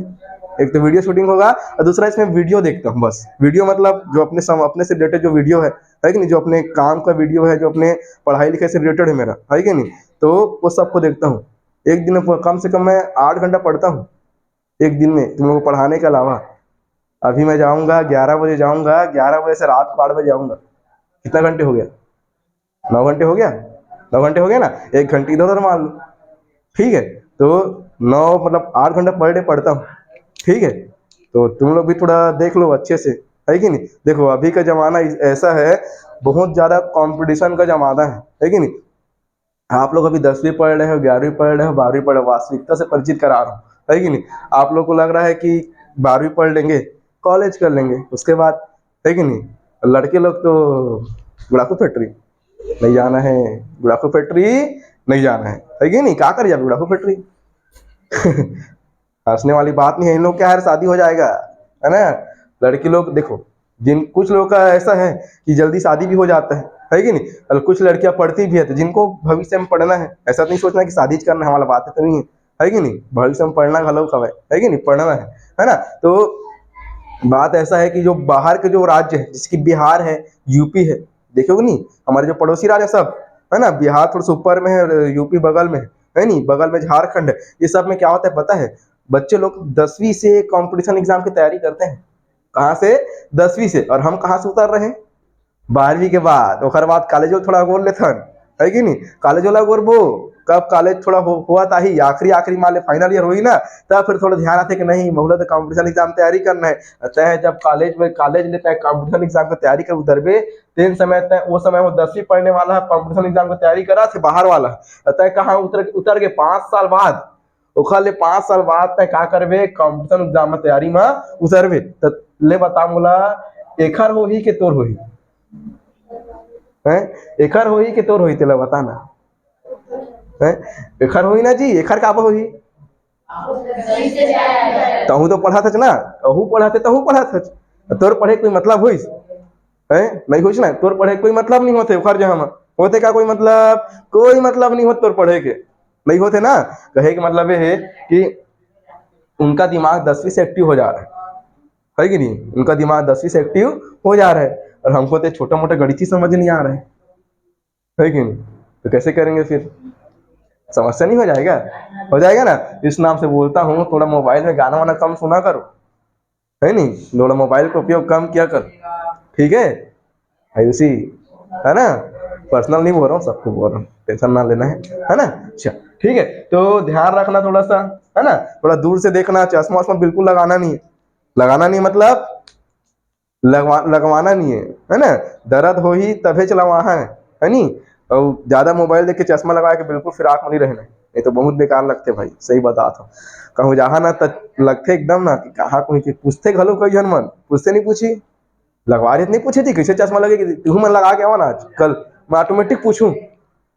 एक तो वीडियो शूटिंग होगा, और दूसरा इसमें वीडियो देखता हूँ बस, वीडियो मतलब जो अपने से रिलेटेड जो वीडियो है कि नहीं, जो अपने काम का वीडियो है, जो अपने पढ़ाई लिखाई से रिलेटेड है मेरा, है कि नहीं, तो वो सबको देखता हूँ। एक दिन में कम से कम मैं 8 घंटा पढ़ता हूँ एक दिन में, तुम लोगों को पढ़ाने के अलावा। अभी मैं जाऊँगा 11 बजे, जाऊँगा 11 बजे से रात को 8 बजे आऊँगा, कितना घंटे हो गया, 9 घंटे हो गया, 9 घंटे हो गया ना, 1 घंटे इधर उधर मान लो, ठीक है। तो 9 मतलब 8 घंटा पर डे पढ़ता हूँ, ठीक है। तो तुम लोग भी थोड़ा देख लो अच्छे से, है कि नहीं। देखो अभी का जमाना ऐसा है, बहुत ज्यादा कंपटीशन का जमाना है कि नहीं। आप लोग अभी 10वीं पढ़ रहे हो, 11वीं पढ़ रहे हो, 12वीं पढ़ रहे हो, वास्तविकता से परिचित करा रहा हूँ, है कि नहीं। आप लोग को लग रहा है कि 12वीं पढ़ लेंगे, कॉलेज कर लेंगे उसके बाद, है कि नहीं। लड़के लोग तो गुड़ाखू फैक्ट्री नहीं जाना है, गुड़ाखू फैक्ट्री नहीं जाना है कि नहीं, क्या कर जाए गुड़ाखू फैक्ट्री। हंसने वाली बात नहीं है, इन लोग क्या है, शादी हो जाएगा, है ना। लड़की लोग देखो, जिन कुछ लोगों का ऐसा है कि जल्दी शादी भी हो जाता है कि नहीं, और कुछ लड़कियां पढ़ती भी है, तो जिनको भविष्य में पढ़ना है, ऐसा नहीं सोचना कि शादी करना है, हमारा बात है तो नहीं है कि नहीं, भविष्य में पढ़ना घलो खबर है कि नहीं, पढ़ना है ना। तो बात ऐसा है कि जो बाहर के जो राज्य है, जिसकी बिहार है, यूपी है, देखोगे नहीं, हमारे जो पड़ोसी राज्य सब है ना, बिहार थोड़ा सा ऊपर में है, यूपी बगल में है नहीं, बगल में झारखंड है, ये सब में क्या होता है पता है, बच्चे लोग 10वीं से कंपटीशन एग्जाम की तैयारी करते हैं, कहाँ से, 10वीं से, और हम कहाँ से उतर रहे हैं, 12वीं के बाद, ओकर बाद कॉलेज थोड़ा गोर लेथन, है कि नहीं, कॉलेज वाला गोरबो, कब कॉलेज थोड़ा हुआ था ही, आखिरी आखिरी मान ले फाइनल ईयर हुई ना, तब फिर थोड़ा ध्यान आते कि नहीं मोहला तो कंपटीशन एग्जाम तैयारी करना है, तय जब कॉलेज लेता है कंपटीशन एग्जाम की तैयारी कर उतरबे, तेन समय तय वो समय वो 10वीं पढ़ने वाला है, कंपटीशन एग्जाम की तैयारी करा थे बाहर वाला, तय कहाँ उतर के 5 साल बाद, ओखर ले 5 साल बाद तय का करबे, कंपटीशन एग्जाम में तैयारी में उतरबे, तो ले बता मोला, एखर हो ही के तोर हो ही है, एखर हो ही के तोर हो ही, तेला बताना है, एखर हो ही ना जी, एखर का हो ही, तहू तो पढ़ा था ना, तहू पढ़ा थे, तहू पढ़ा था, तोर पढ़े कोई मतलब हुई है, नहीं हुई ना, तोर पढ़े कोई मतलब नहीं होते, ओखर जहाँ होते का कोई मतलब नहीं होते, तोर पढ़े के नहीं होते ना। कहे के मतलब ये है कि उनका दिमाग 10वीं से एक्टिव हो जा रहा है कि नहीं, उनका दिमाग 10वीं से एक्टिव हो जा रहा है, और हमको तो छोटा मोटा गणित ही समझ नहीं आ रहा है कि नहीं, तो कैसे करेंगे फिर, समस्या नहीं हो जाएगा? हो जाएगा ना। इस नाम से बोलता हूँ थोड़ा मोबाइल में गाना वाना कम सुना करो, है नहीं, थोड़ा मोबाइल का उपयोग कम किया कर, ठीक है? ऐसी, है ना, पर्सनल नहीं बोल रहा हूँ, सबको बोल रहा हूँ, टेंशन ना लेना है ना। अच्छा ठीक है, तो ध्यान रखना थोड़ा सा, है ना, थोड़ा दूर से देखना, चश्मा वश्मा बिल्कुल लगाना नहीं है, लगाना नहीं मतलब लगवाना नहीं है ना। दर्द हो ही तभे चलावा है नहीं। और ज्यादा मोबाइल देख के चश्मा लगा के बिल्कुल फिर आंख में नहीं रहना, ये तो बहुत बेकार लगते भाई, सही बता था। कहूँ जहाँ ना लगते एकदम ना कि कहा कोई पूछते घलो कई जन मन, पूछते नहीं पूछी, लगवा रही नहीं पूछी थी कैसे चश्मा लगेगी, तू मन लगा के आवा ना आज कल, मैं ऑटोमेटिक पूछूं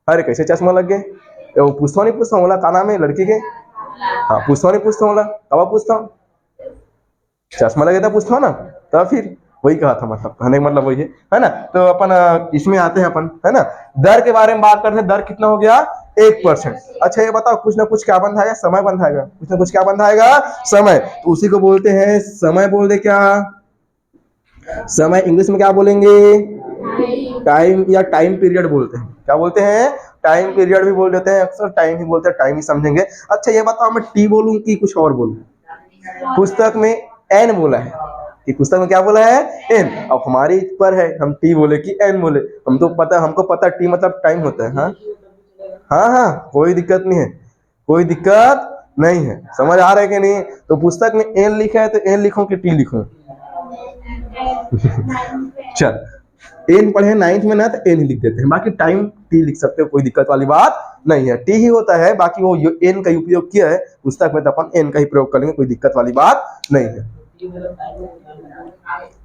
अरे कैसे चश्मा लग गए, तो पूछता नहीं पूछता बोला का नाम है लड़की के, हाँ पूछता नहीं पूछता बोला, कब पूछता हूँ चश्मा लगे था पूछता हूँ ना, तब फिर वही कहा था, मतलब कहने का मतलब वही है ना। तो अपन इसमें आते हैं अपन, है ना, दर के बारे में बात करते हैं। दर कितना हो गया? 1%। अच्छा ये बताओ, कुछ ना कुछ क्या बंधाएगा? समय बंधाएगा, कुछ ना कुछ क्या बंधाएगा? समय। तो उसी को बोलते हैं समय। बोल दे क्या समय इंग्लिश में क्या बोलेंगे? टाइम या टाइम पीरियड बोलते हैं। क्या बोलते हैं? टाइम पीरियड भी बोल देते हैं, अक्सर टाइम ही बोलते हैं, टाइम ही समझेंगे। अच्छा ये बताओ, मैं टी बोलूं कि कुछ और बोलूं? पुस्तक में एन बोला है कि पुस्तक में क्या बोला है? एन। अब हमारी पर है हम टी बोले कि एन बोले, हम तो पता, हमको पता टी मतलब टाइम होता है। हाँ हाँ हाँ, कोई दिक्कत नहीं है, कोई दिक्कत नहीं है, समझ आ रहा है कि नहीं? तो पुस्तक में एन लिखा है तो एन लिखूं कि टी लिखूं? चल, एन पढ़े 9th में ना तो एन ही लिख देते हैं, बाकी टाइम टी लिख सकते हो, कोई दिक्कत वाली बात नहीं है, टी ही होता है, बाकी वो एन का उपयोग किया है पुस्तक में तो अपन एन का ही प्रयोग करेंगे, कोई दिक्कत वाली बात नहीं है।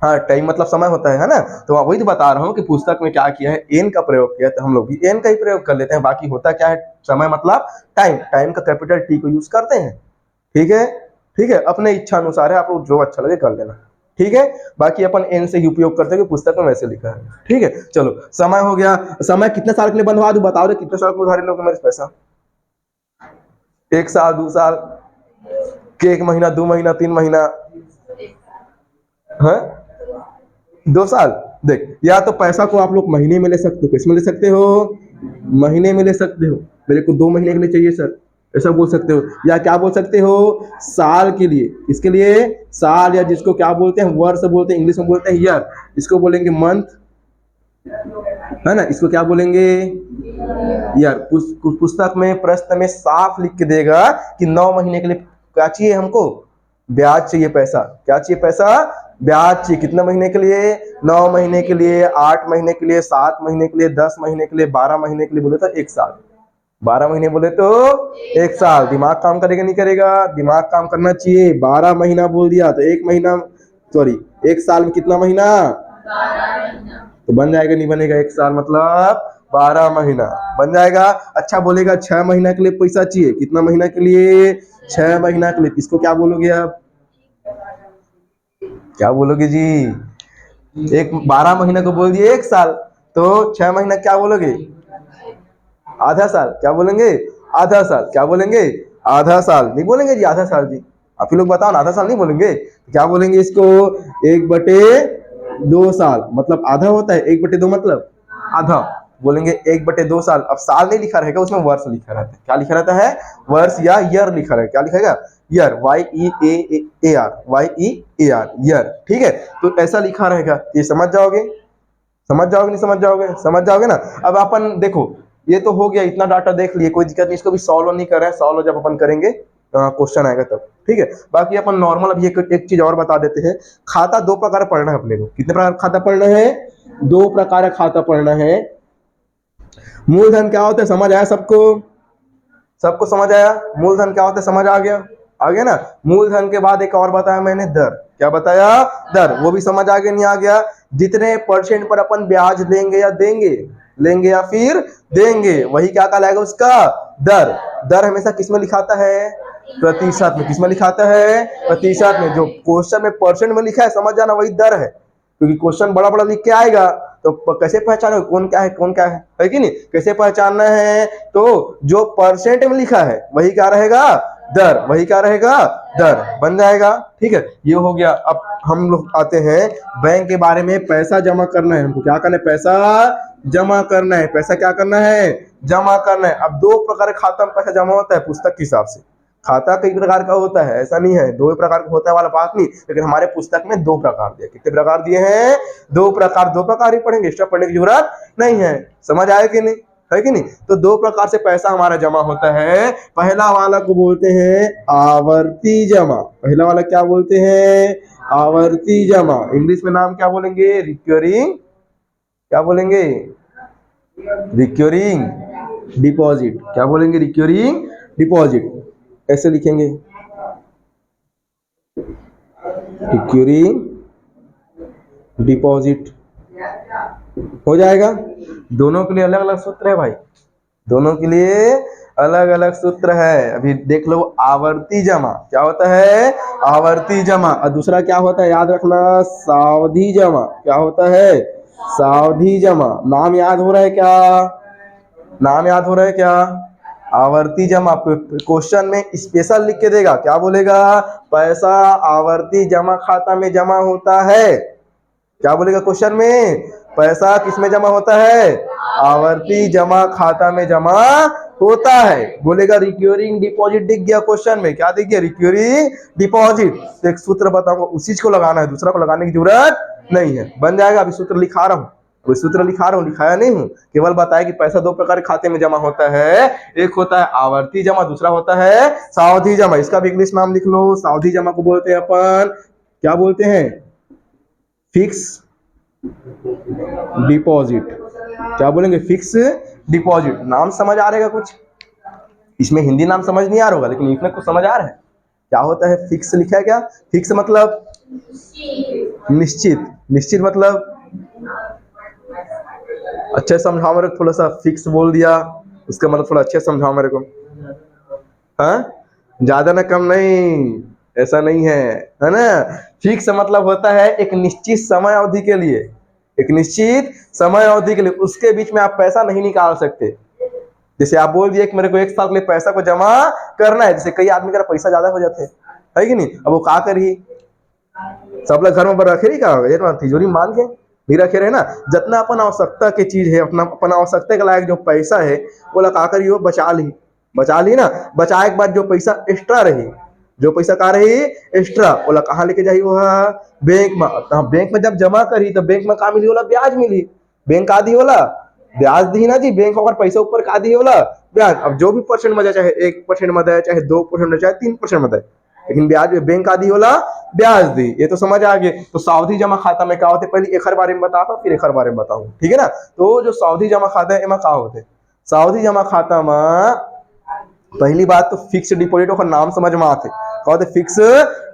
हाँ टाइम मतलब समय होता है ना। तो वही तो बता रहा हूँ कि पुस्तक में क्या किया है, एन का प्रयोग किया, तो हम लोग भी एन का ही प्रयोग कर लेते हैं, बाकी होता क्या है समय मतलब टाइम, टाइम का कैपिटल टी को यूज करते हैं। ठीक है, ठीक है, अपने इच्छा अनुसार है, आपको जो अच्छा लगे कर लेना, ठीक है। बाकी अपन एन से ही उपयोग करते हैं कि पुस्तक में वैसे लिखा है, ठीक है। चलो समय हो गया। समय कितने साल के लिए बंधवा दूं? बताओ रे, कितने साल को उधारी लोगे मेरे पैसा? 1 साल, 2 साल के, 1 महीना, 2 महीना, 3 महीना, हाँ 2 साल। देख, या तो पैसा को आप लोग महीने में ले सकते हो, किस में ले सकते हो? महीने में ले सकते हो, मेरे को 2 महीने के लिए चाहिए सर, ऐसा बोल सकते हो। या क्या बोल सकते हो? साल के लिए, इसके लिए साल, या जिसको क्या बोलते हैं वर्ष बोलते हैं, इंग्लिश में बोलते हैं ईयर, इसको बोलेंगे मंथ, है ना, इसको क्या बोलेंगे? ईयर। पुस्तक में प्रश्न में साफ लिख के देगा कि 9 महीने के लिए क्या चाहिए हमको? ब्याज चाहिए, पैसा क्या चाहिए? पैसा ब्याज चाहिए। कितने महीने के लिए? 9 महीने के लिए, 8 महीने के लिए, 7 महीने के लिए, 10 महीने के लिए, 12 महीने के लिए, बोले तो 1 साल। 12 महीने बोले तो 1 साल। दिमाग काम करेगा नहीं करेगा? दिमाग काम करना चाहिए। 12 महीना बोल दिया तो 1 महीना, सॉरी 1 साल में कितना महीना? तो बन जाएगा, नहीं बनेगा? 1 साल मतलब 12 महीना बन जाएगा। अच्छा बोलेगा 6 महीना के लिए पैसा चाहिए, कितना महीना के लिए? 6 महीना के लिए। इसको क्या बोलोगे आप? क्या बोलोगे जी? एक 12 महीने को बोल दिए 1 साल, तो 6 महीना क्या बोलोगे? आधा साल। क्या बोलेंगे? आधा साल। क्या बोलेंगे? आधा साल। नहीं बोलेंगे जी आधा साल जी, आप लोग बताओ ना, आधा साल नहीं बोलेंगे? क्या बोलेंगे इसको? 1/2 साल, मतलब आधा होता है, 1/2 मतलब आधा, बोलेंगे 1/2 साल। अब साल नहीं लिखा रहेगा उसमें, वर्ष लिखा रहता है। क्या लिखा रहता है? वर्ष या ईयर लिखा रहेगा। क्या लिखेगा? ईयर, YEAR, YEAR, ईयर, ठीक है। तो ऐसा लिखा रहेगा, ये समझ जाओगे? समझ जाओगे नहीं समझ जाओगे? समझ जाओगे ना। अब अपन देखो, ये तो हो गया, इतना डाटा देख लिए, कोई दिक्कत नहीं, इसको भी सॉल्व नहीं कर रहे हैं, सॉल्व जब अपन करेंगे क्वेश्चन आएगा तब, ठीक है। बाकी अपन नॉर्मल अभी एक चीज और बता देते हैं। खाता 2 प्रकार पढ़ना है अपने को। कितने प्रकार खाता पढ़ना है? 2 प्रकार का खाता पढ़ना है। मूलधन क्या होता है समझ आया सबको? सबको समझ आया? मूलधन क्या होता है समझ आ गया? आ गया ना। मूलधन के बाद एक और बताया मैंने, दर। क्या बताया? दर। वो भी समझ आ गया नहीं आ गया? जितने परसेंट पर अपन ब्याज लेंगे या देंगे, लेंगे या फिर देंगे, वही क्या कहलाएगा उसका? दर। दर हमेशा किसमें लिखाता है? प्रतिशत में। किसमें लिखाता है? प्रतिशत में। जो क्वेश्चन में परसेंट में लिखा है समझ जाना वही दर है, क्योंकि क्वेश्चन बड़ा बड़ा लिख के आएगा तो कैसे पहचानो कौन क्या है कौन क्या है कि नहीं? कैसे पहचानना है? तो जो परसेंट में लिखा है वही क्या रहेगा? दर। वही क्या रहेगा? दर बन जाएगा, ठीक है। ये हो गया। अब हम लोग आते हैं बैंक के बारे में। पैसा जमा करना है हमको, क्या करना है? पैसा जमा करना है, पैसा क्या करना है, जमा करना है। अब दो प्रकार के खाता में पैसा जमा होता है पुस्तक के हिसाब से। खाता कई प्रकार का होता है, ऐसा नहीं है दो प्रकार का होता है वाला बात नहीं, लेकिन हमारे पुस्तक में दो प्रकार दिए। कितने प्रकार दिए हैं, दो प्रकार। दो प्रकार ही पढ़ेंगे, एक्स्ट्रा पढ़ने की जरूरत नहीं है। समझ आया कि नहीं, है कि नहीं। तो दो प्रकार से पैसा हमारा जमा होता है। पहला वाला को बोलते हैं आवर्ती जमा। पहला वाला क्या बोलते हैं, आवर्ती जमा। इंग्लिश में नाम क्या बोलेंगे, रिकरिंग, क्या बोलेंगे, रिकरिंग डिपॉजिट। क्या बोलेंगे, रिकरिंग डिपॉजिट। ऐसे लिखेंगे, रिकरिंग डिपॉजिट हो जाएगा। दोनों के लिए अलग अलग सूत्र है भाई, दोनों के लिए अलग अलग सूत्र है। अभी देख लो, आवर्ती जमा क्या होता है, आवर्ती जमा। और दूसरा क्या होता है, याद रखना, सावधि जमा। क्या होता है, सावधि जमा। नाम याद हो रहा है क्या, नाम याद हो रहा है क्या, आवर्ती जमा। क्वेश्चन में स्पेशल लिख के देगा, क्या बोलेगा, पैसा आवर्ती जमा खाता में जमा होता है। क्या बोलेगा क्वेश्चन में, पैसा किसमें जमा होता है, आवर्ती जमा खाता में जमा होता है। बोलेगा रिकरिंग डिपॉजिट दिख गया क्वेश्चन में, क्या दिख गया, रिकरिंग डिपॉजिट। तो एक सूत्र बताऊंगा, उसी को लगाना है, दूसरा को लगाने की जरूरत नहीं है, बन जाएगा। अभी सूत्र लिखा रहा हूँ, कोई सूत्र लिखा रहा हूँ, लिखाया नहीं हूँ, केवल बताया कि पैसा दो प्रकार के खाते में जमा होता है। एक होता है आवर्ती जमा, दूसरा होता है सावधि जमा। इसका भी इंग्लिश नाम लिख लो। सावधि जमा को बोलते हैं अपन, क्या बोलते हैं, फिक्स डिपॉजिट। क्या बोलेंगे, फिक्स डिपॉजिट। नाम समझ आ रहेगा कुछ, इसमें हिंदी नाम समझ नहीं आ रहा होगा, लेकिन इसमें कुछ समझ आ रहा है। क्या होता है, फिक्स लिखा है क्या, फिक्स मतलब निश्चित, निश्चित मतलब, अच्छे समझाओ मेरे को, थोड़ा सा फिक्स बोल दिया उसका मतलब थोड़ा अच्छे समझाओ मेरे को। हाँ, ज्यादा ना कम नहीं, ऐसा नहीं है ना। फिक्स मतलब होता है एक निश्चित समय अवधि के लिए, एक निश्चित समय अवधि के लिए, उसके बीच में आप पैसा नहीं निकाल सकते। जैसे आप बोल दिए कि मेरे को एक साल के लिए पैसा को जमा करना है, जैसे कई आदमी का पैसा ज्यादा हो जाते हैं, है कि नहीं। अब वो क्या करिए, सब लोग घर में रखे रही, क्या तिजोरी मान के नहीं रखे रहे ना। जितना अपन आवश्यकता की चीज है, अपना अपन आवश्यकता के लायक जो पैसा है, वो लगा कर यो बचा ली, बचा ली ना। बचाए के बाद जो पैसा एक्स्ट्रा रही, जो पैसा कहा रही एक्स्ट्रा, बोला कहाँ लेके जाई, वो बैंक में। बैंक में जब जमा करी तो बैंक में कहा मिली, बोला ब्याज मिली। बैंक का दी बोला ब्याज दी ना जी, बैंक अगर पैसा ऊपर का दी बोला ब्याज। अब जो भी परसेंट में जाए, चाहे 1% में जाए, चाहे 2% में, चाहे 3% में जाए, लेकिन ब्याज बैंक आदि होला ब्याज दी। ये तो समझ आ गए। तो सावधि जमा खाता में क्या होते, पहले एक बारे में बताता फिर एक बारे में बताऊं, ठीक है ना। तो जो सावधि जमा खाता है एमा क्या होते, सावधि जमा खाता में पहली बात तो फिक्स डिपॉजिट का नाम समझ में आते, क्या होते, फिक्स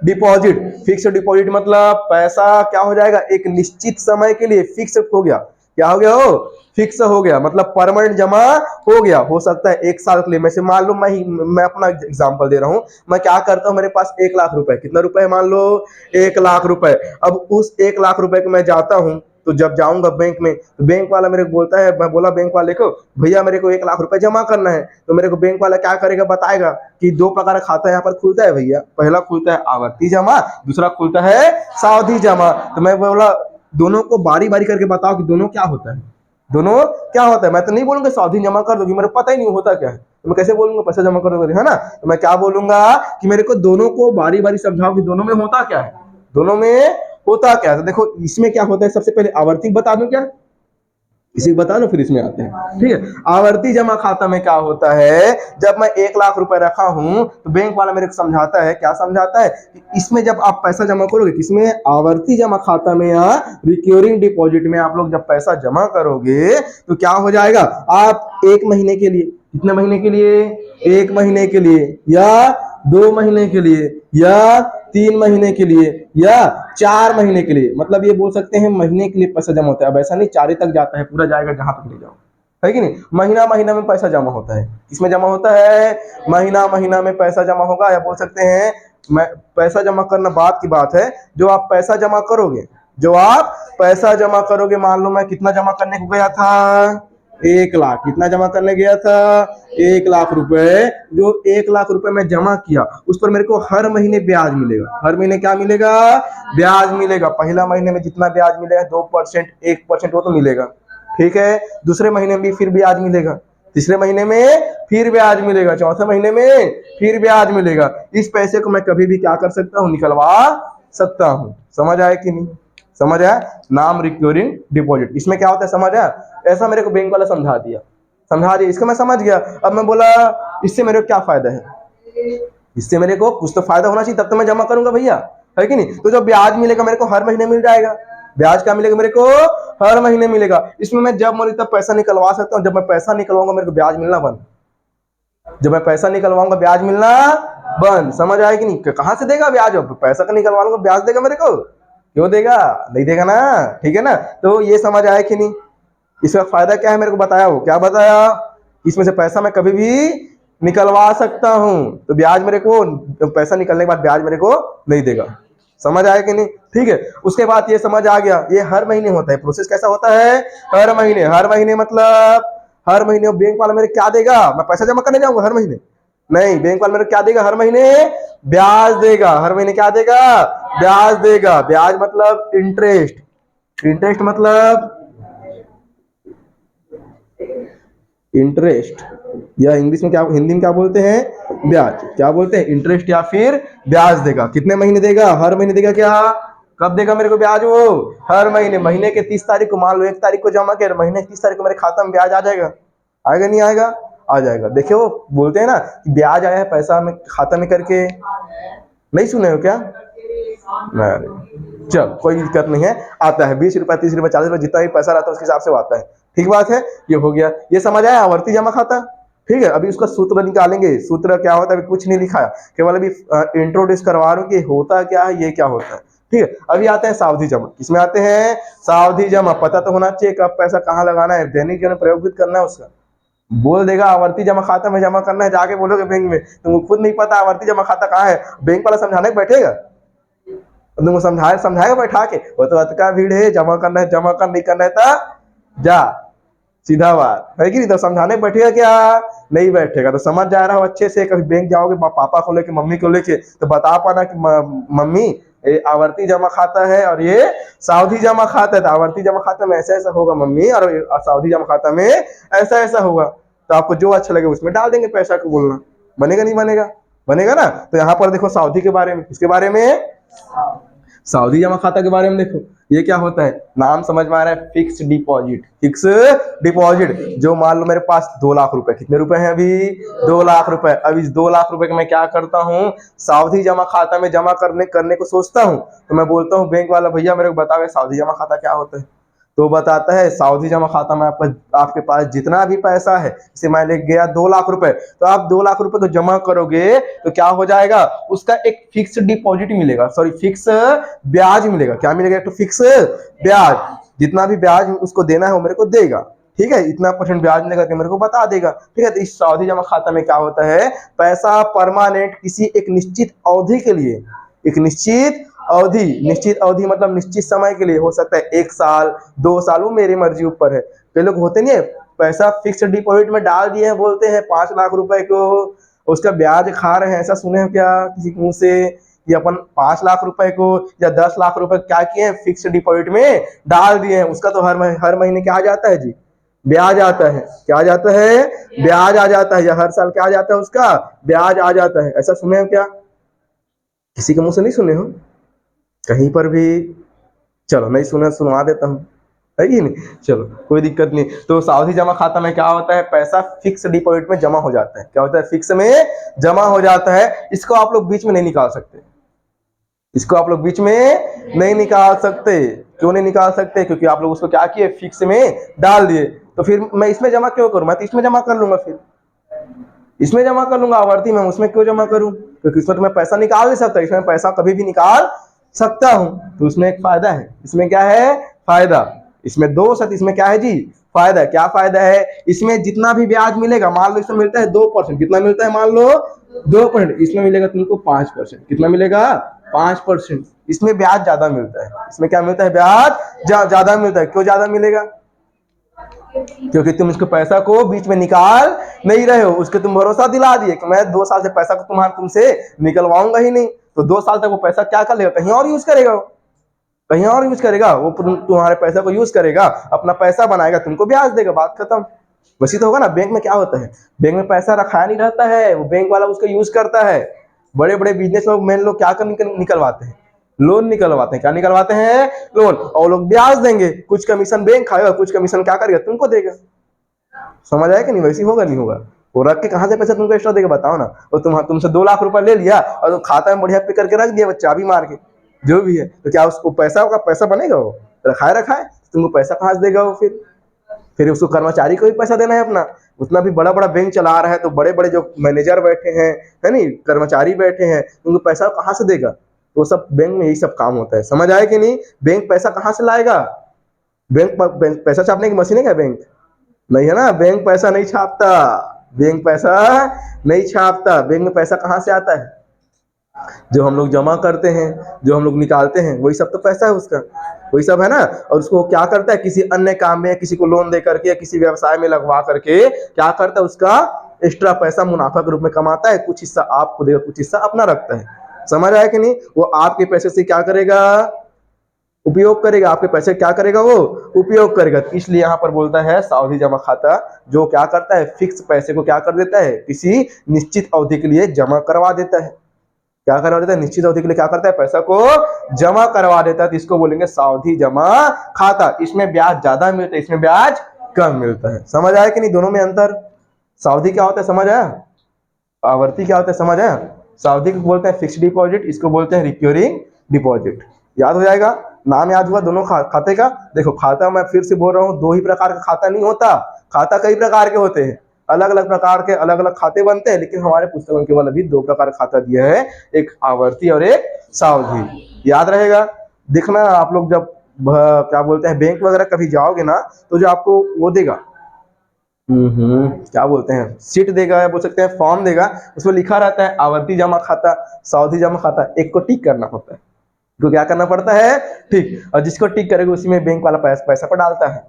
डिपॉजिट। फिक्स डिपॉजिट मतलब पैसा क्या हो जाएगा, एक निश्चित समय के लिए फिक्स हो गया। क्या हो गया, हो फिक्स हो गया, मतलब परमानेंट जमा हो गया। हो सकता है एक साल के लिए। मैं से मान लो, मैं अपना एग्जांपल दे रहा हूं, मैं क्या करता हूं, मेरे पास 1 लाख रुपए, कितना रुपए है मान लो 1 लाख रुपए। अब उस 1 लाख रुपए को मैं जाता हूं, तो जब जाऊंगा बैंक में, तो बैंक वाला मेरे को बोलता है, मैं बोला बैंक वाले को, भैया मेरे को 1 लाख रुपए जमा करना है। तो मेरे को बैंक वाला क्या करेगा, बताएगा कि दो प्रकार का खाता यहाँ पर खुलता है भैया। पहला खुलता है आवर्ती जमा, दूसरा खुलता है सावधि जमा। तो मैं बोला दोनों को बारी बारी करके बताओ कि दोनों क्या होता है, दोनों क्या होता है। मैं तो नहीं बोलूंगा सावधि जमा कर दोगी, मेरे को पता ही नहीं होता क्या है, तो मैं कैसे बोलूंगा पैसा जमा कर दोगे, है ना। तो मैं क्या बोलूंगा कि मेरे को दोनों को बारी बारी समझाओ कि दोनों में होता क्या है, दोनों में होता क्या है। तो देखो इसमें क्या होता है, सबसे पहले आवर्ती बता दूं क्या, इसी बता दो फिर इसमें आते हैं, ठीक है। आवर्ती जमा खाता में क्या होता है, जब मैं 1 लाख रुपए रखा हूं, तो बैंक वाला मेरे को समझाता है, क्या समझाता है कि इसमें जब आप पैसा जमा करोगे, किसमें, आवर्ती जमा खाता में या रिकरिंग डिपॉजिट में, आप लोग जब पैसा जमा करोगे तो क्या हो जाएगा, आप 1 महीने के लिए, कितने महीने के लिए, 1 महीने के लिए, या 2 महीने के लिए, या 3 महीने के लिए, या 4 महीने के लिए, मतलब ये बोल सकते हैं महीने के लिए पैसा जमा होता है। अब ऐसा नहीं 4 तक जाता है, पूरा जाएगा जहां तक ले जाओ, है कि नहीं। महीना महीना में पैसा जमा होता है, इसमें जमा होता है महीना महीना में पैसा जमा होगा। या बोल सकते हैं मैं पैसा जमा करना बात की बात है, जो आप पैसा जमा करोगे, जो आप पैसा जमा करोगे, मान लो मैं कितना जमा करने को गया था, 1 लाख, कितना जमा करने गया था, 1 लाख रुपए। जो 1 लाख रुपए मैं जमा किया, उस पर मेरे को हर महीने ब्याज मिलेगा। हर महीने क्या मिलेगा, ब्याज मिलेगा। पहला महीने में जितना ब्याज मिलेगा 2%, 1% वो तो मिलेगा, ठीक है, दूसरे महीने में भी फिर ब्याज मिलेगा, तीसरे महीने में फिर ब्याज मिलेगा, चौथे महीने में फिर ब्याज मिलेगा। इस पैसे को मैं कभी भी क्या कर सकता हूँ, निकलवा सकता हूँ। समझ आया कि नहीं? समझ आया? नाम रिकरिंग डिपॉजिट, इसमें क्या होता है समझ आया? ऐसा मेरे को बैंक वाला समझा दिया, इसको मैं समझ गया। अब मैं बोला इससे मेरे को क्या फायदा है, इससे मेरे को कुछ तो फायदा होना चाहिए, तब तो मैं जमा करूंगा भैया, है कि नहीं? तो जो ब्याज मिलेगा मेरे को हर महीने मिल जाएगा, ब्याज क्या मिलेगा मेरे को, हर महीने मिलेगा। इसमें मैं जब मर्जी तब पैसा निकलवा सकता हूँ। जब मैं पैसा निकलवाऊंगा मेरे को ब्याज मिलना बंद, जब मैं पैसा निकलवाऊंगा ब्याज मिलना बंद। समझ आया कि नहीं? कहां से देगा ब्याज? अब पैसा का निकलवा लूंगा, ब्याज देगा मेरे को? क्यों देगा? नहीं देगा ना, ठीक है ना? तो ये समझ आया कि नहीं? इसका फायदा क्या है मेरे को बताया, वो क्या बताया, इसमें से पैसा मैं कभी भी निकलवा सकता हूं, तो ब्याज मेरे को, पैसा निकलने के बाद ब्याज मेरे को नहीं देगा। समझ आया कि नहीं? ठीक है, उसके बाद ये समझ आ गया, ये हर महीने होता है। प्रोसेस कैसा होता है? हर महीने। हर महीने मतलब हर महीने बैंक वाला मेरे क्या देगा? मैं पैसा जमा करने जाऊंगा हर महीने? नहीं, बैंक वाला मेरे क्या देगा हर महीने? ब्याज देगा। हर महीने क्या देगा? ब्याज देगा। ब्याज मतलब इंटरेस्ट, इंटरेस्ट मतलब इंटरेस्ट, या इंग्लिश में क्या, हिंदी में क्या बोलते हैं? ब्याज। क्या बोलते हैं? इंटरेस्ट या फिर ब्याज देगा। कितने महीने देगा? हर महीने देगा। क्या, कब देगा मेरे को ब्याज? वो हर महीने। महीने के 30 तारीख को, मान लो 1 तारीख को जमा किया, महीने की 30 तारीख को मेरे खाता में ब्याज आ जाएगा। आएगा नहीं आएगा? आ जाएगा। देखिए वो बोलते हैं ना कि ब्याज आया है पैसा में खाता में करके, नहीं सुने हो क्या? चल कोई दिक्कत नहीं है, आता है 20 रुपया 30 रुपया 40 रुपया जितना भी पैसा रहता है उसके हिसाब से वो आता है। ठीक बात है, ये हो गया। ये समझ आया आवर्ती जमा खाता? ठीक है, अभी उसका सूत्र निकालेंगे। सूत्र क्या होता है अभी कुछ नहीं लिखा है, केवल अभी इंट्रोड्यूस करवा रहा हूँ कि होता क्या है, ये क्या होता है। ठीक है, अभी आते हैं सावधि जमा। किसमें आते हैं? सावधि जमा। पता तो होना चाहिए कब पैसा कहाँ लगाना है, दैनिक जीवन प्रयोग भी करना है उसका। बोल देगा आवर्ती जमा खाता में जमा करना है, जाके बोलोगे बैंक में, तुमको खुद नहीं पता आवर्ती जमा खाता कहाँ है, बैंक वाला समझाने बैठेगा, तुमको समझाएगा बैठा के, वो तो अत का भीड़ है, जमा करना है, जमा कर, नहीं करना है तो जा, सीधा बात है कि नहीं? तो समझाने बैठेगा क्या? नहीं बैठेगा। तो समझ जा रहा हो अच्छे से, कभी बैंक जाओगे पापा को लेके, मम्मी को लेके, तो बता पाना कि मम्मी ये आवर्ती जमा खाता है और ये सावधि जमा खाता है, तो आवर्ती जमा खाता में ऐसा ऐसा होगा मम्मी, और सावधि जमा खाता में ऐसा ऐसा होगा। तो आपको जो अच्छा लगे उसमें डाल देंगे पैसा को, बोलना बनेगा नहीं बनेगा? बनेगा ना। तो यहाँ पर देखो सावधि के बारे में, किसके बारे में? सावधि जमा खाता के बारे में देखो, ये क्या होता है, नाम समझ में आ रहा है, फिक्स डिपॉजिट। फिक्स डिपॉजिट, जो मान लो मेरे पास 2 लाख रुपए, कितने रुपए हैं अभी? 2 लाख रुपए। अब इस 2 लाख रुपए के मैं क्या करता हूँ, सावधि जमा खाता में जमा करने को सोचता हूँ। तो मैं बोलता हूँ बैंक वाला भैया मेरे को बताओ सावधि जमा खाता क्या होता है? तो बताता है सावधि जमा खाता में आपके पास जितना भी पैसा है, जैसे मैं ले गया 2 लाख रुपए, तो आप 2 लाख रुपए को जमा करोगे तो क्या हो जाएगा, उसका एक फिक्स डिपॉजिट मिलेगा, सॉरी फिक्स ब्याज मिलेगा। क्या मिलेगा? एक तो फिक्स ब्याज, जितना भी ब्याज उसको देना है वो मेरे को देगा। ठीक है, इतना % ब्याज मिलेगा कि मेरे को बता देगा। ठीक है, तो इस सावधि जमा खाता में क्या होता है, पैसा परमानेंट किसी एक निश्चित अवधि के लिए, एक निश्चित अवधि, निश्चित अवधि मतलब निश्चित समय के लिए, हो सकता है 1 साल 2 साल, वो मेरी मर्जी ऊपर है। कई लोग होते नहीं है, पैसा फिक्स डिपॉजिट में डाल दिए हैं, बोलते हैं 5 लाख रुपए को, उसका ब्याज खा रहे हैं। ऐसा सुने हो क्या किसी के मुंह से कि अपन 5 लाख रुपए को या 10 लाख रुपए क्या किए हैं, फिक्स डिपॉजिट में डाल दिए हैं, उसका तो हर महीने क्या आ जाता है जी, ब्याज आता है। क्या आ जाता है? ब्याज आ जाता है, या हर साल क्या आ जाता है, उसका ब्याज आ जाता है। ऐसा सुने हो क्या? किसी के मुंह से नहीं सुने हो कहीं पर भी? चलो नहीं सुना, सुनवा देता हूँ, है कि नहीं? चलो कोई दिक्कत नहीं। तो सावधि जमा खाता में क्या होता है, पैसा फिक्स डिपॉजिट में जमा हो जाता है। क्या होता है? फिक्स में जमा हो जाता है। इसको आप लोग बीच में नहीं निकाल सकते, इसको आप लोग बीच में नहीं निकाल सकते। क्यों नहीं निकाल सकते? क्योंकि आप लोग उसको क्या किए, फिक्स में डाल दिए। तो फिर मैं इसमें जमा क्यों करूं, मैं तो इसमें जमा कर लूंगा, फिर इसमें जमा कर लूंगा आवर्ती में, उसमें क्यों जमा करूं? क्योंकि इसमें तो मैं पैसा निकाल नहीं सकता, इसमें पैसा कभी भी निकाल सकता हूं। तो उसमें एक फायदा है। इसमें क्या है? फायदा। इसमें दोष है, इसमें क्या है जी? फायदा। क्या फायदा है? इसमें जितना भी ब्याज मिलेगा, मान लो इसमें मिलता है 2%, कितना मिलता है, मान लो 2%, इसमें मिलेगा तुमको 5%। कितना मिलेगा? 5%। इसमें ब्याज ज्यादा मिलता है। इसमें क्या मिलता है? ब्याज ज्यादा मिलता है। क्यों ज्यादा मिलेगा? क्योंकि तुम इसको पैसा को बीच में निकाल नहीं रहे हो, उसके तुम भरोसा दिला दिए कि मैं 2 साल से पैसा को तुमसे निकलवाऊंगा ही नहीं। तो 2 साल तक वो पैसा क्या कर लेगा, कहीं और यूज करेगा, कहीं और यूज करेगा, वो तुम्हारे पैसा को यूज करेगा, अपना पैसा बनाएगा, तुमको ब्याज देगा, बात खत्म। वैसे तो होगा ना। बैंक में क्या होता है, बैंक में पैसा रखा नहीं रहता है, वो बैंक वाला उसको यूज करता है। बड़े बड़े बिजनेस लोग, मेन लोग क्या कर निकलवाते हैं, लोन निकलवाते हैं। क्या निकलवाते हैं, लोन। और लोग ब्याज देंगे, कुछ कमीशन बैंक खाएगा, कुछ कमीशन क्या करेगा, तुमको देगा। समझ आया कि नहीं? वैसे होगा नहीं होगा? वो रख के कहां से पैसा तुमको एक्स्ट्रा देगा, बताओ ना। और तुमसे 2 लाख रुपए ले लिया और तो खाता में बढ़िया पे करके रख दिया, चाबी मार के, जो भी है, तो क्या उसको पैसा का पैसा बनेगा? वो रखाए तुमको पैसा कहां से देगा वो? फिर उसको कर्मचारी को भी पैसा देना है अपना। उतना भी बड़ा बड़ा बैंक चला रहा है तो बड़े बड़े जो मैनेजर बैठे हैं, है नहीं, कर्मचारी बैठे हैं, उनको पैसा कहां से देगा? वो सब बैंक में यही सब काम होता है। समझ आए कि नहीं? बैंक पैसा कहां से लाएगा? बैंक पैसा छापने की मशीन है क्या बैंक? नहीं है ना। बैंक पैसा नहीं छापता, बैंक पैसा नहीं छापता। बैंक में पैसा कहां से आता है? जो हम लोग जमा करते हैं, जो हम लोग निकालते हैं, वही सब तो पैसा है उसका, वही सब है ना। और उसको क्या करता है, किसी अन्य काम में, किसी को लोन दे करके या किसी व्यवसाय में लगवा करके क्या करता है, उसका एक्स्ट्रा पैसा मुनाफा के रूप में कमाता है। कुछ हिस्सा आपको देगा, कुछ हिस्सा अपना रखता है। समझ आया कि नहीं? वो आपके पैसे से क्या करेगा, उपयोग करेगा। आपके पैसे क्या करेगा, वो उपयोग करेगा। इसलिए यहाँ पर बोलता है सावधि जमा खाता जो क्या करता है, फिक्स पैसे को क्या कर देता है, किसी निश्चित अवधि के लिए जमा करवा देता है। क्या करवा देता है, निश्चित अवधि के लिए क्या करता है, पैसा को जमा करवा देता है। तो इसको बोलेंगे सावधि जमा खाता। इसमें ब्याज ज्यादा मिलता है, इसमें ब्याज कम मिलता है। समझ आया कि नहीं दोनों में अंतर? सावधि क्या होता है समझ आया, आवर्ती क्या होता है समझ आया। सावधि को बोलते हैं फिक्स्ड डिपॉजिट, इसको बोलते हैं रिकरिंग डिपॉजिट। याद हो जाएगा, नाम याद हुआ दोनों खाते का। देखो खाता, मैं फिर से बोल रहा हूँ, दो ही प्रकार का खाता नहीं होता, खाता कई प्रकार के होते हैं। अलग अलग प्रकार के अलग अलग खाते बनते हैं, लेकिन हमारे पुस्तक में केवल अभी 2 प्रकार का खाता दिया है, एक आवर्ती और एक सावधि। याद रहेगा। देखना आप लोग जब क्या बोलते हैं बैंक वगैरह कभी जाओगे ना, तो जो आपको वो देगा, क्या बोलते हैं, सीट देगा या बोल सकते हैं फॉर्म देगा, उसमें लिखा रहता है आवर्ती जमा खाता, सावधि जमा खाता। एक को टिक करना होता है, तो क्या करना पड़ता है, ठीक। और जिसको टिक करेगा उसी में बैंक वाला पैसा पर डालता है,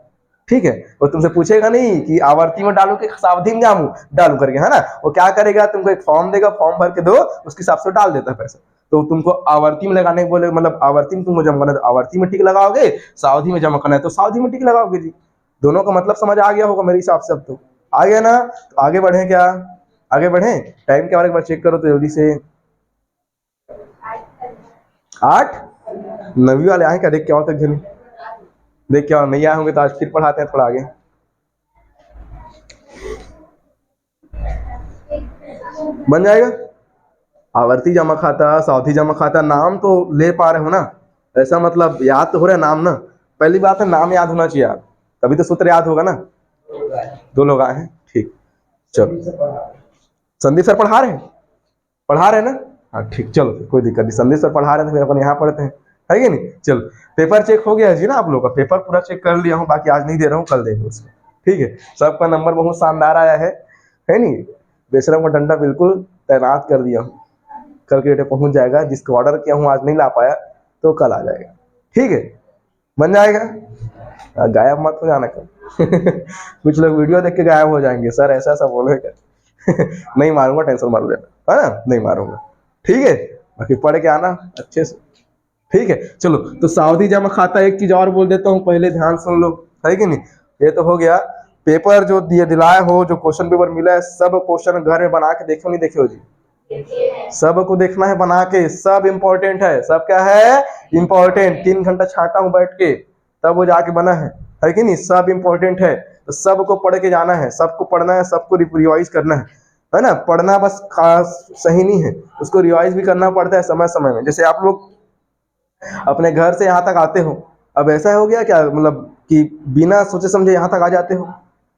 ठीक है। वो तुमसे पूछेगा नहीं कि आवर्ती में डालू कि सावधि में डालू करके, है ना। वो क्या करेगा, तुमको एक फॉर्म देगा, फॉर्म भर के दो, उसके हिसाब से डाल देता है पैसा। तो तुमको आवर्ती में लगाने बोले, मतलब आवर्ती में तुमको जमा करना है तो आवर्ती में टिक लगाओगे, सावधि में जमा करना है तो सावधि में टिक लगाओगे जी। दोनों का मतलब समझ आ गया होगा मेरे हिसाब से। अब तो आ गया ना। तो आगे बढ़े क्या, आगे बढ़े। टाइम के बारे में चेक करो तो जल्दी से। 8 9वीं वाले आए क्या, देख क्या होता है, देख क्या नहीं आए होंगे तो आज फिर पढ़ाते हैं थोड़ा आगे। बन जाएगा आवर्ती जमा खाता, सावधि जमा खाता। नाम तो ले पा रहे हो ना, ऐसा मतलब याद तो हो रहा है नाम ना। पहली बात है नाम याद होना चाहिए, तभी तो सूत्र याद होगा ना। 2 लोग आए हैं, ठीक। चलो संदीप सर पढ़ा रहे हैं ना, हाँ ठीक, चलो कोई दिक्कत नहीं। संदीप सर पढ़ा रहे हैं तो फिर अपन यहाँ पढ़ते हैं, है कि नहीं। चलो पेपर चेक हो गया जी ना, आप लोगों का पेपर पूरा चेक कर लिया हूँ, बाकी आज नहीं दे रहा हूँ, कल देंगे उसको, ठीक है। सबका नंबर बहुत शानदार आया है नहीं। बेशरम का डंडा बिल्कुल तैनात कर दिया हूँ, कल के डेटे पहुंच जाएगा। जिसको ऑर्डर किया हूँ आज नहीं ला पाया तो कल आ जाएगा, ठीक है, बन जाएगा। गायब मत हो जाना कल। कुछ लोग वीडियो देख के गायब हो जाएंगे, सर ऐसा ऐसा बोलेगा। नहीं मारूंगा, टेंशन मार लेना, है ना, नहीं मारूंगा, ठीक है। बाकी पढ़ के आना अच्छे से, ठीक है। चलो तो सावधि जमा खाता, एक चीज और बोल देता हूँ, पहले ध्यान सुन लो, है कि नहीं। ये तो हो गया। पेपर जो दिलाए हो, जो क्वेश्चन पेपर मिला है, सब क्वेश्चन घर में बना के देखो नहीं देखे हो जी, सबको देखना है बना के, सब इंपॉर्टेंट है, सब क्या है इंपॉर्टेंट। 3 घंटा छाटा हूं बैठ के, तब वो जाके बना है कि नहीं। सब इंपॉर्टेंट है, तो सबको पढ़ के जाना है, सबको पढ़ना है, सबको रिवाइज करना है ना। पढ़ना बस खास सही नहीं है, उसको रिवाइज भी करना पड़ता है समय समय में। जैसे आप लोग अपने घर से यहाँ तक आते हो, अब ऐसा हो गया क्या, मतलब कि बिना सोचे समझे यहाँ तक आ जाते हो,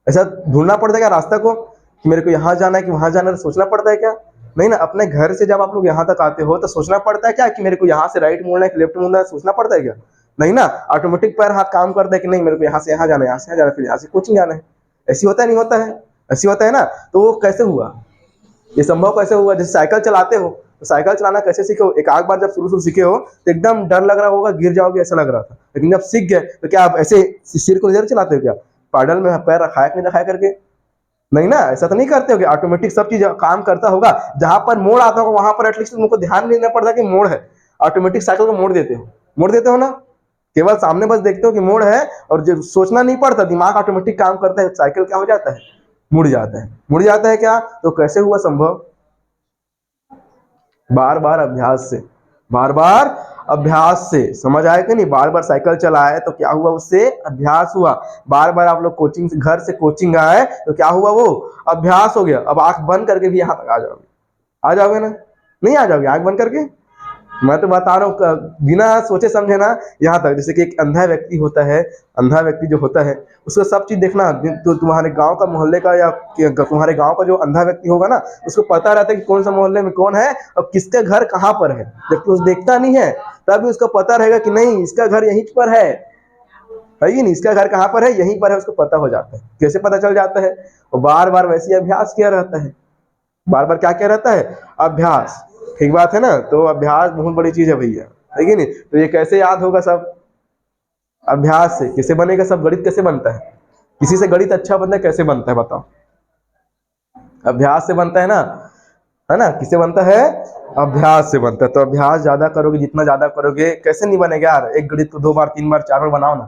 ऐसा ढूंढना पड़ता है क्या रास्ता को, कि मेरे को यहाँ जाना है कि वहां जाना है, सोचना पड़ता है क्या? नहीं ना। अपने घर से जब आप लोग यहाँ तक आते हो तो सोचना पड़ता है क्या, कि मेरे को यहाँ से राइट मुड़ना है कि लेफ्ट मुड़ना है, सोचना पड़ता है क्या? नहीं ना। ऑटोमेटिक पैर हाथ काम करता है कि नहीं मेरे को यहाँ से यहाँ जाना है, यहाँ से यहाँ जाना है, फिर यहाँ से कोचिंग जाना है। ऐसी होता है नहीं होता है, ऐसी होता है ना। तो वो कैसे हुआ, ये संभव कैसे हुआ? जैसे साइकिल चलाते हो, तो साइकिल चलाना कैसे सीखे हो? एक आध बार जब शुरू सीखे हो तो एकदम डर लग रहा होगा, गिर जाओगे ऐसा लग रहा था, लेकिन जब सीख गए तो क्या आप ऐसे सिर को इधर चलाते हो क्या, पैडल में पैर रखाया नहीं रखाया करके? नहीं ना, ऐसा तो नहीं करते हो कि ऑटोमेटिक सब चीज काम करता होगा। जहां पर मोड़ आता होगा वहां पर एटलीस्ट तुमको ध्यान नहीं देना पड़ता कि मोड़ है, ऑटोमेटिक साइकिल को मोड़ देते हो ना। केवल सामने बस देखते हो कि मोड़ है, और जब सोचना नहीं पड़ता, दिमाग ऑटोमेटिक काम करता है, साइकिल क्या हो जाता है, मुड़ जाता है। मुड़ जाता है क्या? तो कैसे हुआ संभव? बार बार अभ्यास से, बार बार अभ्यास से। समझ आया कि नहीं? बार बार साइकिल चलाए तो क्या हुआ? उससे अभ्यास हुआ। बार बार आप लोग कोचिंग से, घर से कोचिंग आए तो क्या हुआ? वो अभ्यास हो गया। अब आंख बंद करके भी यहाँ तक आ जाओगे, आ जाओगे ना? नहीं आ जाओगे आंख बंद करके? मैं तो बता रहा हूँ बिना सोचे समझे ना, यहाँ तक। जैसे कि एक अंधा व्यक्ति होता है, अंधा व्यक्ति जो होता है उसको सब चीज देखना। तो तुम्हारे गांव का, मोहल्ले का, या तुम्हारे गांव का जो अंधा व्यक्ति होगा ना, उसको पता रहता है कि कौन सा मोहल्ले में कौन है और किसका घर कहाँ पर है। जबकि उस देखता नहीं है तब भी उसको पता रहेगा कि नहीं इसका घर यहीं पर है कि नहीं, इसका घर कहाँ पर है, यहीं पर है, उसको पता हो जाता है। कैसे पता चल जाता है? और बार बार वैसे अभ्यास किया रहता है। बार बार क्या क्या रहता है? अभ्यास। ठीक बात है ना? तो अभ्यास बहुत बड़ी चीज है भैया, है कि नहीं? तो ये कैसे याद होगा सब? अभ्यास से। कैसे बनेगा सब? गणित कैसे बनता है? किसी से गणित अच्छा बनता है, कैसे बनता है बताओ? अभ्यास से बनता है ना? किससे बनता है? अभ्यास से बनता है। तो अभ्यास ज्यादा करोगे, जितना ज्यादा करोगे, कैसे नहीं बनेगा यार? एक गणित को 2 बार 3 बार 4 बार बनाओ ना,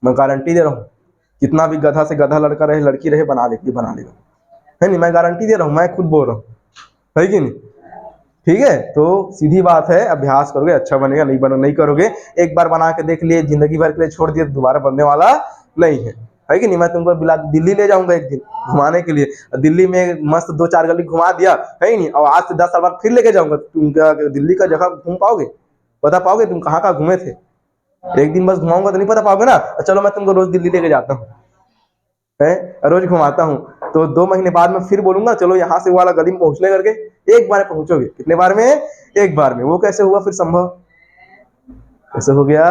मैं गारंटी दे रहा हूँ, कितना भी गधा से गधा लड़का रहे, लड़की रहे, बना लेगा, है नहीं? मैं गारंटी दे रहा हूँ, मैं खुद बोल रहा हूँ, है कि नहीं? ठीक है, तो सीधी बात है, अभ्यास करोगे अच्छा बनेगा। नहीं करोगे, एक बार बना के देख लिए, जिंदगी भर के लिए छोड़ दिए, दोबारा बनने वाला नहीं है कि नहीं? मैं तुमको दिल्ली ले जाऊंगा एक दिन घुमाने के लिए, दिल्ली में मस्त 2-4 गली घुमा दिया, है ही नहीं? और आज से 10 साल बाद फिर लेके जाऊंगा, तुम दिल्ली का जगह घूम पाओगे? बता पाओगे तुम कहाँ कहाँ घूमे थे? एक दिन बस घुमाऊंगा तो नहीं पता पाओगे ना। चलो मैं तुमको रोज दिल्ली लेके जाता हूँ, रोज घुमाता हूँ, तो 2 महीने बाद में फिर बोलूंगा चलो यहाँ से वाला गली में पहुंचने करके, एक बार पहुंचोगे। कितने बार में? एक बार में। वो कैसे हुआ फिर संभव? कैसे हो गया?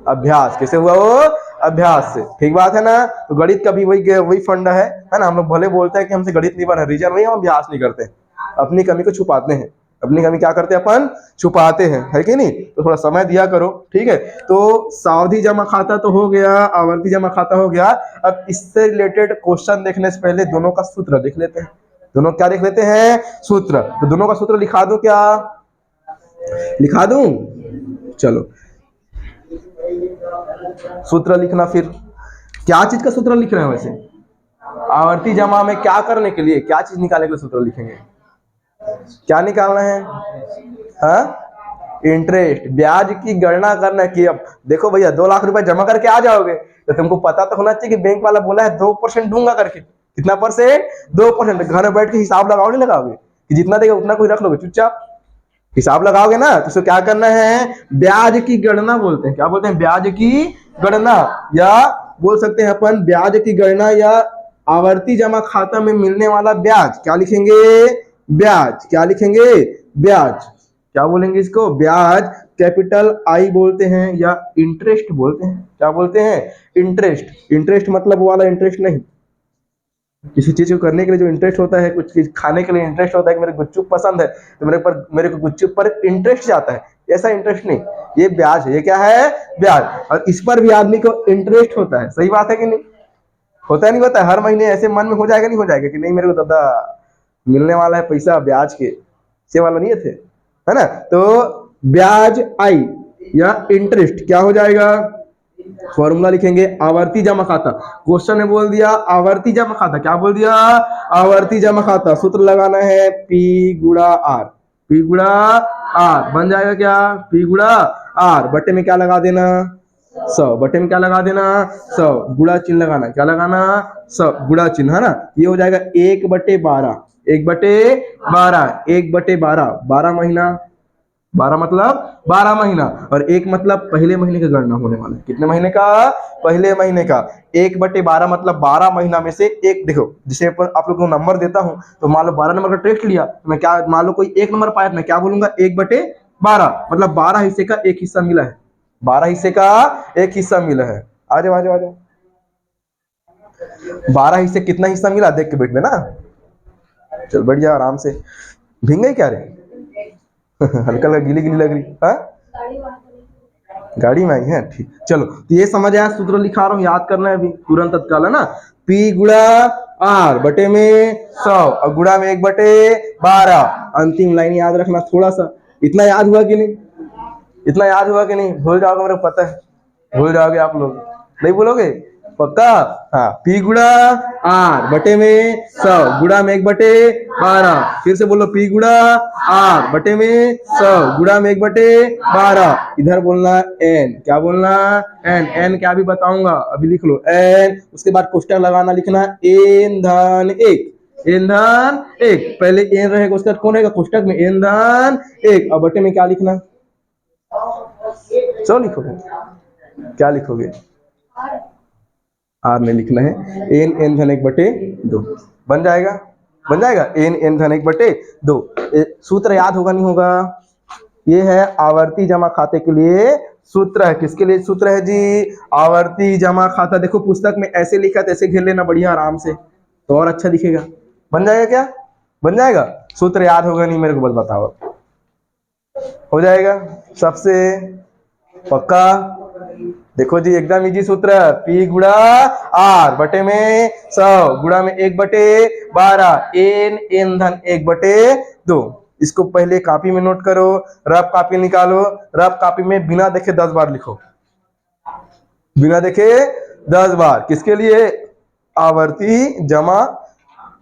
अभ्यास। कैसे हुआ वो? अभ्यास से। ठीक बात है ना? तो गणित का भी वही फंडा है ना? हम लोग भले बोलते हैं कि हमसे गणित नहीं बना, रीजन वही, हम अभ्यास नहीं करते, अपनी कमी को छुपाते हैं। अपनी कमी क्या करते हैं अपन? छुपाते हैं, है कि नहीं? तो थोड़ा समय दिया करो, ठीक है? तो सावधि जमा खाता तो हो गया, आवर्ती जमा खाता हो गया। अब इससे रिलेटेड क्वेश्चन देखने से पहले दोनों का सूत्र देख लेते हैं। दोनों क्या देख लेते हैं? सूत्र। तो दोनों का सूत्र लिखा दूं क्या? लिखा दूं? चलो सूत्र लिखना। फिर क्या चीज का सूत्र लिख रहे हैं वैसे? आवर्ती जमा में क्या करने के लिए, क्या चीज निकालने के लिए सूत्र लिखेंगे? क्या निकालना है? हाँ, इंटरेस्ट, ब्याज की गणना करना। कि अब देखो भैया 2 लाख रुपए जमा करके आ जाओगे तो तुमको पता तो होना चाहिए कि बैंक वाला बोला है 2% दूंगा करके। कितना परसेंट? 2%। घर में बैठ के हिसाब लगाओ, नहीं लगाओगे कि जितना देगा उतना कोई रख लोगे चुपचाप? हिसाब लगाओगे ना। तो क्या करना है? ब्याज की गणना बोलते हैं। क्या बोलते हैं? ब्याज की गणना, या बोल सकते हैं अपन ब्याज की गणना, या आवर्ती जमा खाता में मिलने वाला ब्याज। क्या लिखेंगे? ब्याज। क्या लिखेंगे? ब्याज। क्या बोलेंगे इसको? ब्याज। कैपिटल आई बोलते हैं, या इंटरेस्ट बोलते हैं। क्या बोलते हैं? इंटरेस्ट। इंटरेस्ट मतलब वो वाला इंटरेस्ट नहीं, किसी चीज को करने के लिए जो इंटरेस्ट होता है, कुछ चीज खाने के लिए इंटरेस्ट होता है कि मेरे गुपचुप पसंद है तो मेरे को गुपचुप पर इंटरेस्ट जाता है, ऐसा इंटरेस्ट नहीं। ये ब्याज है। ये क्या है? ब्याज। और इस पर भी आदमी को इंटरेस्ट होता है। सही बात है कि नहीं? होता है नहीं होता है? हर महीने ऐसे मन में हो जाएगा, नहीं हो जाएगा कि नहीं मेरे को दादा मिलने वाला है पैसा ब्याज के, से वाला नहीं थे, है ना? तो ब्याज आई या इंटरेस्ट क्या हो जाएगा? फॉर्मूला लिखेंगे आवर्ती जमा खाता। क्वेश्चन ने बोल दिया आवर्ती जमा खाता। क्या बोल दिया? आवर्ती जमा खाता। सूत्र लगाना है P गुणा R। P गुणा R बन जाएगा क्या? P गुणा R। बटे में क्या लगा देना? 100। बटे में क्या लगा देना? 100। गुणा चिन्ह लगाना। क्या लगाना? 100 गुणा चिन्ह, है ना? ये हो जाएगा 1/12। 1/12। 1/12 12 महीना। 12 मतलब 12 महीना, और 1 मतलब पहले महीने का गणना होने वाला है। कितने महीने का? पहले महीने का। 1/12 मतलब 12 महीना में से एक। देखो जिसे आप लोग को नंबर देता हूं, तो मान लो 12 नंबर का टेस्ट लिया तो मैं क्या, मान लो कोई 1 नंबर पाया तो मैं क्या बोलूंगा? 1/12 मतलब 12 हिस्से का 1 हिस्सा मिला है। 12 हिस्से का 1 हिस्सा मिला है। आ जाओ आ जाओ आ जाओ। 12 हिस्से कितना हिस्सा मिला देख के बैठ में ना। चल बढ़िया, आराम से। भीग गई क्या रे? हल्का हल्का गीली गीली लग रही। हाँ, गाड़ी में आई है, ठीक। चलो तो ये समझ आया, सूत्र लिखा रहा हूँ, याद करना है अभी तुरंत तत्काल, है ना? P गुणा R बटे में 100 और गुणा में 1/12। अंतिम लाइन याद रखना थोड़ा सा। इतना याद हुआ कि नहीं? इतना याद हुआ कि नहीं? भूल जाओगे मेरे को पता है। भूल जाओगे आप लोग, नहीं बोलोगे पक्का। हाँ, पी गुड़ा आर बटे में 100 गुड़ा में 1/12। फिर से बोलो, पी गुड़ा आर बटे में 100 गुड़ा में 1/12। इधर बोलना एन, क्या बोलना एन, एन क्या भी बताऊंगा, अभी लिख लो एन। उसके बाद कोष्टक लगाना, लिखना एन धन 1, एन धन 1। पहले एन रहेगा, उसके बाद कौन रहेगा कोष्टक में, एन धन 1। अब बटे में क्या लिखना, 100 लिखोगे, क्या लिखोगे, आर में लिखना है एन एन धन 1/2। बन जाएगा, बन जाएगा एन एन धन 1/2। सूत्र याद होगा नहीं होगा, ये है आवर्ती जमा खाते के लिए सूत्र है। किसके लिए सूत्र है जी, आवर्ती जमा खाता। देखो पुस्तक में ऐसे लिखा है, ऐसे घेर लेना बढ़िया आराम से, तो और अच्छा दिखेगा। बन जाएगा, क्या बन जाएगा, सूत्र याद होगा नहीं मेरे को बस बताओ, हो जाएगा सबसे पक्का। देखो जी एकदम इजी सूत्र, पी गुड़ा आर बटे में 100 गुड़ा में 1/12, एन एन धन 1/2। इसको पहले कॉपी में नोट करो, रफ कॉपी निकालो, रफ कॉपी में बिना देखे 10 बार लिखो, बिना देखे 10 बार। किसके लिए, आवर्ती जमा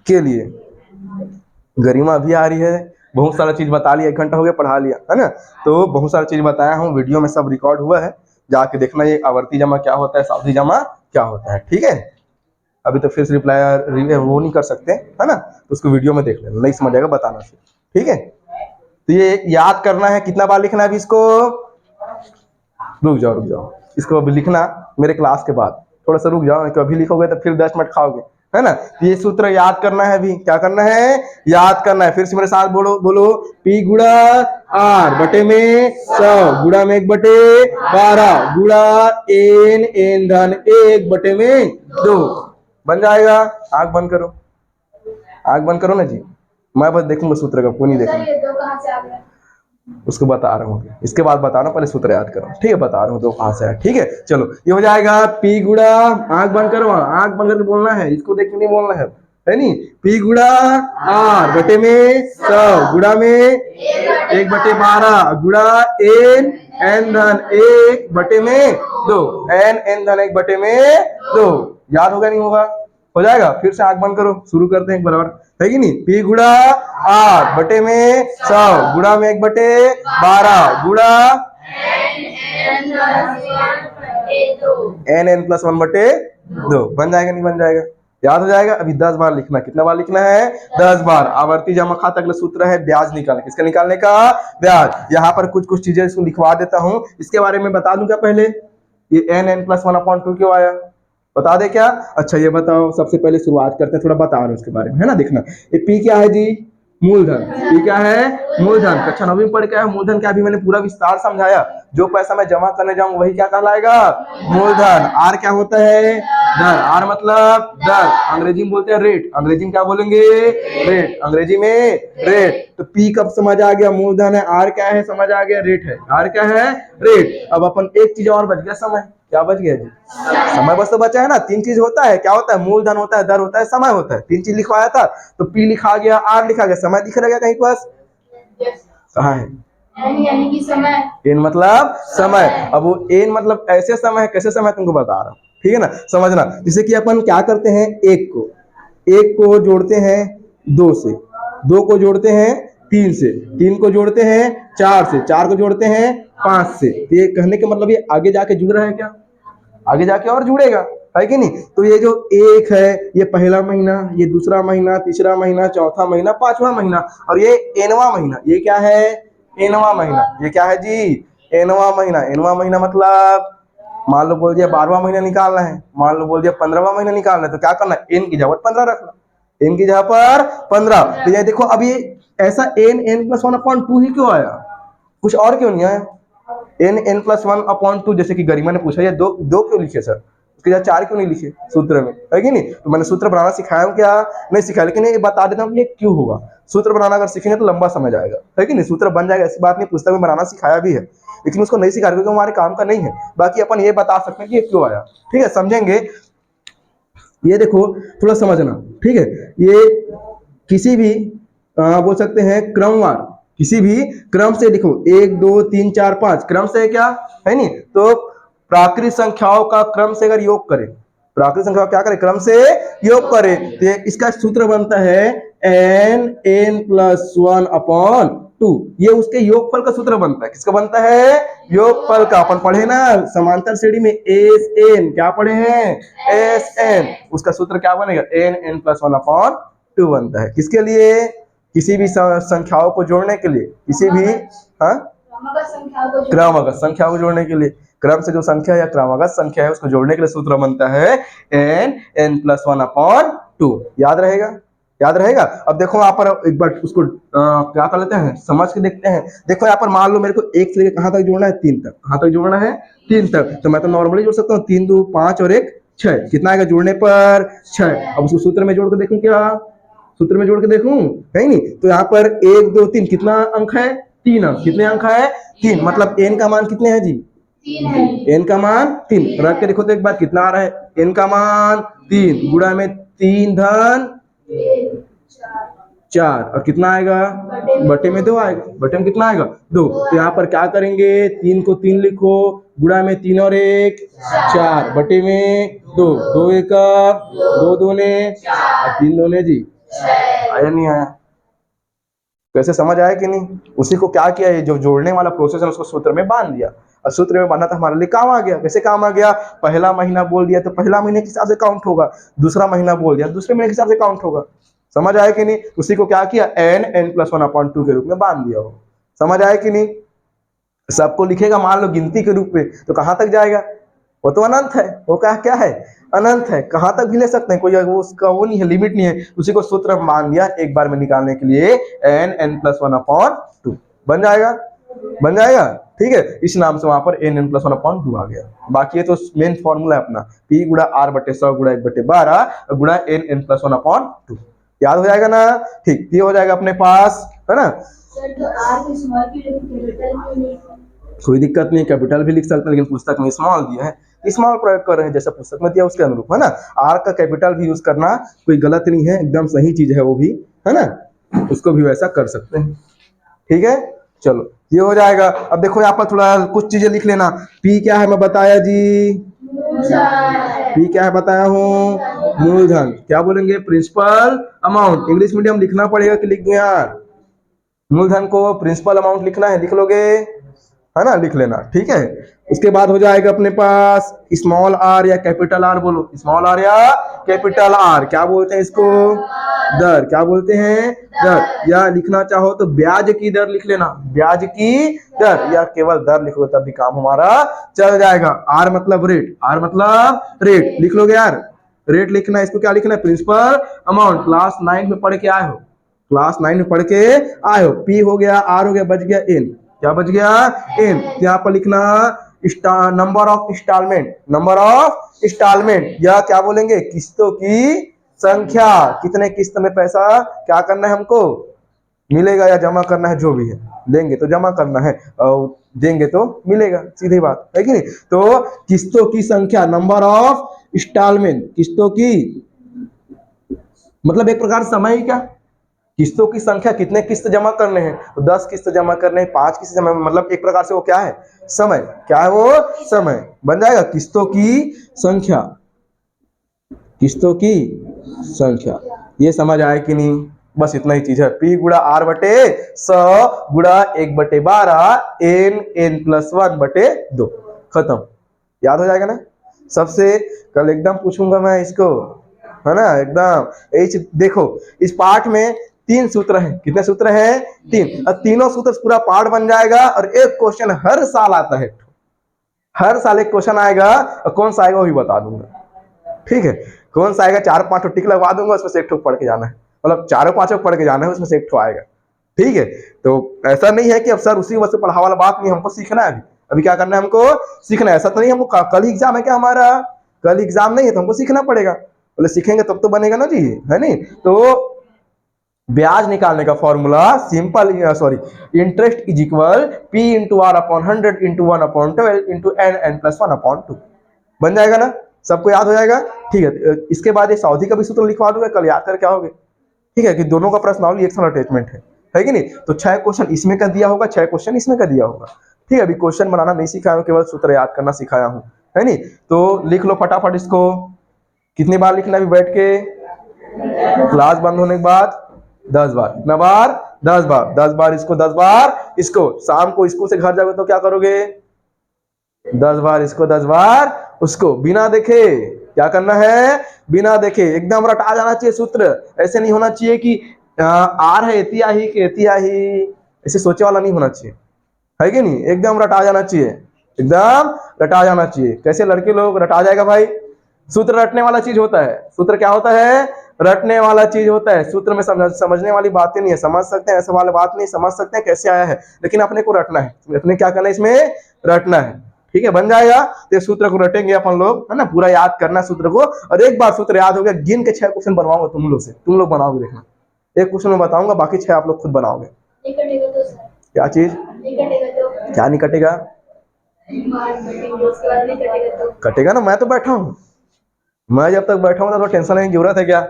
के लिए। गरिमा भी आ रही है, बहुत सारा चीज बता लिया, 1 घंटा हो गया पढ़ा लिया है ना, तो बहुत सारा चीज बताया हूँ, वीडियो में सब रिकॉर्ड हुआ है, जाके देखना ये आवर्ती जमा क्या होता है, सावधि जमा क्या होता है, ठीक है। अभी तो फिर रिप्लाई वो नहीं कर सकते है ना, तो उसको वीडियो में देख लेना, नहीं समझ आएगा बताना फिर, ठीक है। तो ये याद करना है, कितना बार लिखना है अभी इसको, रुक जाओ, इसको अभी लिखना मेरे क्लास के बाद, थोड़ा सा रुक जाओ, अभी लिखोगे तो फिर 10 मिनट खाओगे, है ना। तो ये सूत्र याद करना है, अभी क्या करना है, याद करना है। फिर से मेरे साथ बोलो, पी गुड़ा आर बटे में 100 गुड़ा में 1/12 गुड़ा एन एन धन 1/2। बन जाएगा। आंख बंद करो, आंख बंद करो ना जी, मैं बस देखूंगा सूत्र का, कोई नहीं देखूंगा, उसको बता रहा हूँ, इसके बाद बताना, पहले सूत्र याद करो, ठीक है, बता रहा हूँ तो कहां से है, ठीक है। चलो ये हो जाएगा, पी गुड़ा, आंख बंद करो, आंख बंद करके बोलना है, इसको देख के नहीं बोलना है नहीं। पी गुड़ा आर बटे में 100 गुड़ा में 1/12 गुड़ा एन एन धन 1/2, एन एन धन 1/2। याद होगा नहीं होगा, हो जाएगा। फिर से आंख बंद करो, शुरू करते हैं एक बराबर, है कि नहीं। पी गुड़ा आर बटे में 100 गुड़ा में 1/12 गुड़ा एन एन प्लस 1/2। बन जाएगा नहीं बन जाएगा, याद हो जाएगा। अभी 10 बार लिखना, कितना बार लिखना है, 10 बार। आवर्ती जमा खाता का सूत्र है ब्याज निकालने, किसका निकालने का, ब्याज। यहाँ पर कुछ कुछ चीजें इसको लिखवा देता हूँ, इसके बारे में बता दूं क्या पहले, ये एन एन प्लस 1/2 क्यों आया, बता दे क्या। अच्छा ये बताओ, सबसे पहले शुरुआत करते हैं, थोड़ा बता रहे हैं उसके बारे में, है ना। देखना ये पी क्या है जी, मूलधन। पी क्या है, मूलधन। कक्षा 9वीं में पढ़ के आया, मूलधन क्या अभी मैंने पूरा विस्तार समझाया। जो पैसा मैं जमा करने जाऊं वही क्या कहलाएगा, मूलधन। आर क्या होता है, दर। आर मतलब दर, अंग्रेजी में बोलते हैं रेट, अंग्रेजी में क्या बोलेंगे, रेट, अंग्रेजी में रेट। तो पी कब समझ आ गया, मूलधन है। आर क्या है, समझ आ गया, रेट है। आर क्या है, रेट। अब अपन एक चीज और बच गया, समय। क्या बच गया जी, समय बस तो बचा है ना। 3 चीज होता है, क्या होता है, मूलधन होता है, दर होता है, समय होता है। 3 चीज लिखवाया था, तो पी लिखा गया, आर लिखा गया, समय दिख रहा कहीं पास, कहाँ है, यानी कि समय, एन मतलब समय। अब वो एन मतलब ऐसे समय है, कैसे समय तुमको बता रहा हूँ, ठीक है ना, समझना। जैसे कि अपन क्या करते हैं, एक को जोड़ते हैं 2 से, 2 को जोड़ते हैं 3 से, 3 को जोड़ते हैं 4 से, 4 को जोड़ते हैं 5 से। तो ये कहने का मतलब ये आगे जाके जुड़ रहा है, क्या आगे जाके और जुड़ेगा, है कि नहीं। तो ये जो एक है, ये पहला महीना, ये दूसरा महीना, तीसरा महीना, चौथा महीना, 5वां महीना, और ये एनवां महीना। ये क्या है, एनवां महीना। ये क्या है जी, एनवां महीना। एनवां महीना मतलब मान लो बोल दिया 12वां महीना निकालना है, मान लो बोल दिया 15वां महीना निकालना है, तो क्या करना है, एन की जगह 15 रखना, एन की जगह पर 15। तो ये देखो अभी ऐसा एन एन प्लस 1/2 ही क्यों आया, कुछ और क्यों नहीं आया। एन एन प्लस 1/2, जैसे कि गरिमा ने पूछा, ये दो क्यों लिखे सर, उसके जगह 4 क्यों नहीं लिखे सूत्र में, है कि नहीं। तो मैंने सूत्र बनाना सिखाया हूँ क्या, नहीं सिखाया, लेकिन ये बता देता हूँ कि ये क्यों होगा। सूत्र बनाना अगर सीखेंगे तो लंबा समय जाएगा, है कि नहीं। सूत्र बन जाएगा, ऐसी बात नहीं, पुस्तक में बनाना सिखाया भी है, लेकिन उसको नहीं सिखाया क्योंकि हमारे काम का नहीं है। बाकी अपन ये बता सकते हैं कि ये क्यों आया, ठीक है, समझेंगे। ये देखो थोड़ा समझना, ठीक है। ये किसी भी बोल सकते हैं क्रमवार, किसी भी क्रम से लिखो, 1 2 3 4 5 क्रम से है क्या, है नहीं। तो प्राकृत संख्याओं का क्रम से अगर योग करें, प्राकृत संख्या क्या करें, क्रम से योग करें, तो इसका सूत्र बनता है n+1/2। ये उसके योगफल का सूत्र बनता है। किसका बनता है? योगफल का। अपन पढ़े ना समांतर श्रेणी में Sn, क्या पढ़े हैं? Sn। उसका सूत्र क्या बनेगा? n+1/2 बनता है। किसके लिए? किसी भी संख्याओं को जोड़ने के लिए, किसी भी क्रमगत संख्या को जोड़ने के लिए, क्रम से जो संख्या या क्रमगत संख्या है उसको जोड़ने के लिए सूत्र बनता है n+1/2। याद रहेगा? याद रहेगा। अब देखो यहाँ पर एक बार उसको क्या कर लेते हैं, समझ के देखते हैं। देखो यहाँ पर मान लो मेरे को 1 से लेकर कहाँ तक जोड़ना है? 3 तक। कहाँ तक जोड़ना है? 3 तक। तो मैं तो नॉर्मली जोड़ सकता हूँ, 3 2 5 और 1 6। कितना आएगा जोड़ने पर? 6। अब उसको सूत्र में जोड़ के देखूं, क्या सूत्र में जोड़ के देखूं? कहीं नहीं। तो यहाँ पर 1 2 3 कितना अंक है? 3 अंक। कितने अंक है? 3। मतलब n का मान कितने हैं जी? 3 है। n का मान 3। रख के देखो तो एक बार कितना आ रहा है? n का मान 3 गुणा में 3 धन 4 और कितना आएगा? बटे में 2 आएगा। बटे में कितना आएगा? 2। तो यहाँ पर क्या करेंगे? 3 को 3 लिखो, गुणा में 3 और 1 4, बटे में 2, 2 1 2 दूने और 3 दूने जी। आया नहीं आया? कैसे समझ आया कि नहीं? उसी को क्या किया, ये जो जोड़ने वाला प्रोसेस है उसको सूत्र में बांध दिया। और सूत्र में बांधा तो हमारे लिए काम आ गया। कैसे काम आ गया? पहला महीना बोल दिया तो पहला महीने के हिसाब से काउंट होगा, दूसरा महीना बोल दिया दूसरे महीने के हिसाब से काउंट होगा। समझ आया कि नहीं? उसी को क्या किया? n+1/2 के रूप में बांध दिया हो। समझ आया कि नहीं? सबको लिखेगा मान लो गिनती के रूप में, तो कहां तक जाएगा? वो तो अनंत है। वो क्या है? अनंत है। कहां तक भी ले सकते हैं, कोई वो उसका वो नहीं है, लिमिट नहीं है। उसी को सूत्र मान दिया एक बार में निकालने के लिए, n+1/2 बन जाएगा। बन जाएगा, ठीक है। इस नाम से वहां पर n+1/2 आ गया। बाकी ये तो मेन फॉर्मूला है अपना, p गुणा r/100 गुणा 1/12 गुणा n+1/2। याद हो जाएगा ना? ठीक, ये हो जाएगा अपने पास, है ना? सर तो r को स्मॉल की कैपिटल में नहीं, कोई दिक्कत नहीं, कैपिटल भी लिख सकते हैं, लेकिन पुस्तक में स्मॉल दिया है, स्मॉल प्रयोग कर रहे हैं जैसा पुस्तक में दिया उसके अनुरूप, है ना? आर का कैपिटल भी यूज करना कोई गलत नहीं है, एकदम सही चीज है वो भी, है ना? उसको भी वैसा कर सकते हैं। ठीक है, चलो ये हो जाएगा। अब देखो यहाँ पर थोड़ा कुछ चीजें लिख लेना। पी क्या है मैं बताया जी? पी क्या है बताया हूँ? मूलधन। क्या बोलेंगे? Principal amount. इंग्लिश मीडियम लिखना पड़ेगा कि लिख दूं यार? मूलधन को प्रिंसिपल अमाउंट लिखना है, लिख लोगे, है ना? लिख लेना, ठीक है। उसके बाद हो जाएगा अपने पास स्मॉल आर या कैपिटल आर। बोलो स्मॉल आर या कैपिटल आर। क्या बोलते हैं इसको? दर। क्या बोलते हैं? दर। या लिखना चाहो तो ब्याज की दर लिख लेना, ब्याज की दर, या केवल दर लिखो तब भी काम हमारा चल जाएगा। आर मतलब रेट, आर मतलब रेट लिख लोगे यार। रेट लिखना है, इसको क्या लिखना है? Principal amount. क्लास 9 में पढ़ के आए हो, क्लास 9 में पढ़ के आए हो। पी हो गया, आर हो गया, बच गया एन। क्या बच गया? एन। यहाँ पर लिखना number of installment, number of installment, या क्या बोलेंगे? किस्तों की संख्या। कितने किस्त में पैसा क्या करना है हमको? मिलेगा या जमा करना है, जो भी है। देंगे तो जमा करना है और देंगे तो मिलेगा, सीधी बात है कि नहीं? तो किस्तों की संख्या, नंबर ऑफ इंस्टॉलमेंट, किस्तों की मतलब एक प्रकार समय ही, क्या किस्तों की संख्या, कितने किस्त जमा करने हैं, तो 10 किस्त जमा करने हैं, 5 किस्त जमा, मतलब एक प्रकार से वो क्या है? समय। क्या है वो? समय। बन जाएगा किस्तों की संख्या, किस्तों की संख्या। ये समझ आए कि नहीं? बस इतना ही चीज है। P गुणा R/100 गुणा 1/12 n+1/2 खत्म। याद हो जाएगा ना? सबसे कल एकदम पूछूंगा मैं इसको, है ना? एकदम यही देखो, इस पाठ में 3 सूत्र हैं। कितने सूत्र हैं? 3। और तीनों सूत्र पूरा पाठ बन जाएगा। और एक क्वेश्चन हर साल आता है, हर साल एक क्वेश्चन आएगा, और कौन सा आएगा वो भी बता दूंगा। ठीक है, कौन सा आएगा? 4-5 टिक लगवा दूंगा, उसमें से एक ठो पढ़ के जाना है, मतलब 4-5 पढ़ के जाना है, उसमें से एक ठो आएगा। ठीक है, तो ऐसा नहीं है कि अब सर उसी वक्त से पढ़ा वाला बात नहीं, हमको सीखना है। अभी क्या करना है? हमको सीखना है। ऐसा तो नहीं हमको कल ही एग्जाम है क्या हमारा? कल एग्जाम नहीं है तो हमको सीखना पड़ेगा। बोले सीखेंगे तब तो बनेगा ना जी, है नहीं? तो ब्याज निकालने का formula simple, sorry, interest is equal P into R upon 100 into 1/12 into n+1/2 बन जाएगा ना? सबको याद हो जाएगा? ठीक है, इसके बाद ये सावधि का भी सूत्र लिखवा दूंगा, कल याद कर क्या होगे? ठीक है, कि दोनों का प्रश्नावली एक साथ अटैचमेंट है कि नहीं? तो 6 क्वेश्चन इसमें कर दिया होगा, 6 क्वेश्चन इसमें कर दिया होगा। ठीक है, अभी क्वेश्चन बनाना नहीं सिखाया हूँ, केवल सूत्र याद करना सिखाया हूँ। है नहीं? तो लिख लो फटाफट इसको। कितनी बार लिखना है अभी बैठ के? क्लास बंद होने के बाद 10 बार। कितना बार? 10 बार। 10 बार इसको, 10 बार इसको। शाम को स्कूल से घर जाओगे तो क्या करोगे? 10 बार इसको, 10 बार उसको, बिना देखे। क्या करना है? बिना देखे। एकदम रटा जाना चाहिए सूत्र। ऐसे नहीं होना चाहिए कि आर है एतियाही के एतियाही, ऐसे सोचे वाला नहीं होना चाहिए, है कि नहीं? एकदम रटा जाना चाहिए, एकदम रटा जाना चाहिए। कैसे लड़के लोग रटा जाएगा भाई? सूत्र रटने वाला चीज होता है। सूत्र क्या होता है? रटने वाला चीज होता है। सूत्र में समझने वाली बातें नहीं है। समझ सकते हैं ऐसा वाला बात नहीं, समझ सकते हैं कैसे आया है, लेकिन अपने को रटना है। अपने क्या करना है इसमें? रटना है। ठीक है, बन जाएगा। तो सूत्र को रटेंगे अपन लोग, है ना? पूरा याद करना सूत्र को। और एक बार सूत्र याद हो गया, गिन के 6 क्वेश्चन बनवाऊंगा तुम लोग से, तुम लोग बनाओगे, देखना। एक क्वेश्चन में बताऊंगा, बाकी 6 आप लोग खुद बनाओगे। नहीं कटेगा तो सर, क्या चीज? नहीं कटेगा तो क्या नहीं कटेगा? मार कटेंगे, उसके बाद नहीं कटेगा तो कटेगा ना, मैं तो बैठा हूँ। मैं जब तक बैठा हूँ तो टेंशन लेने की जरूरत है क्या?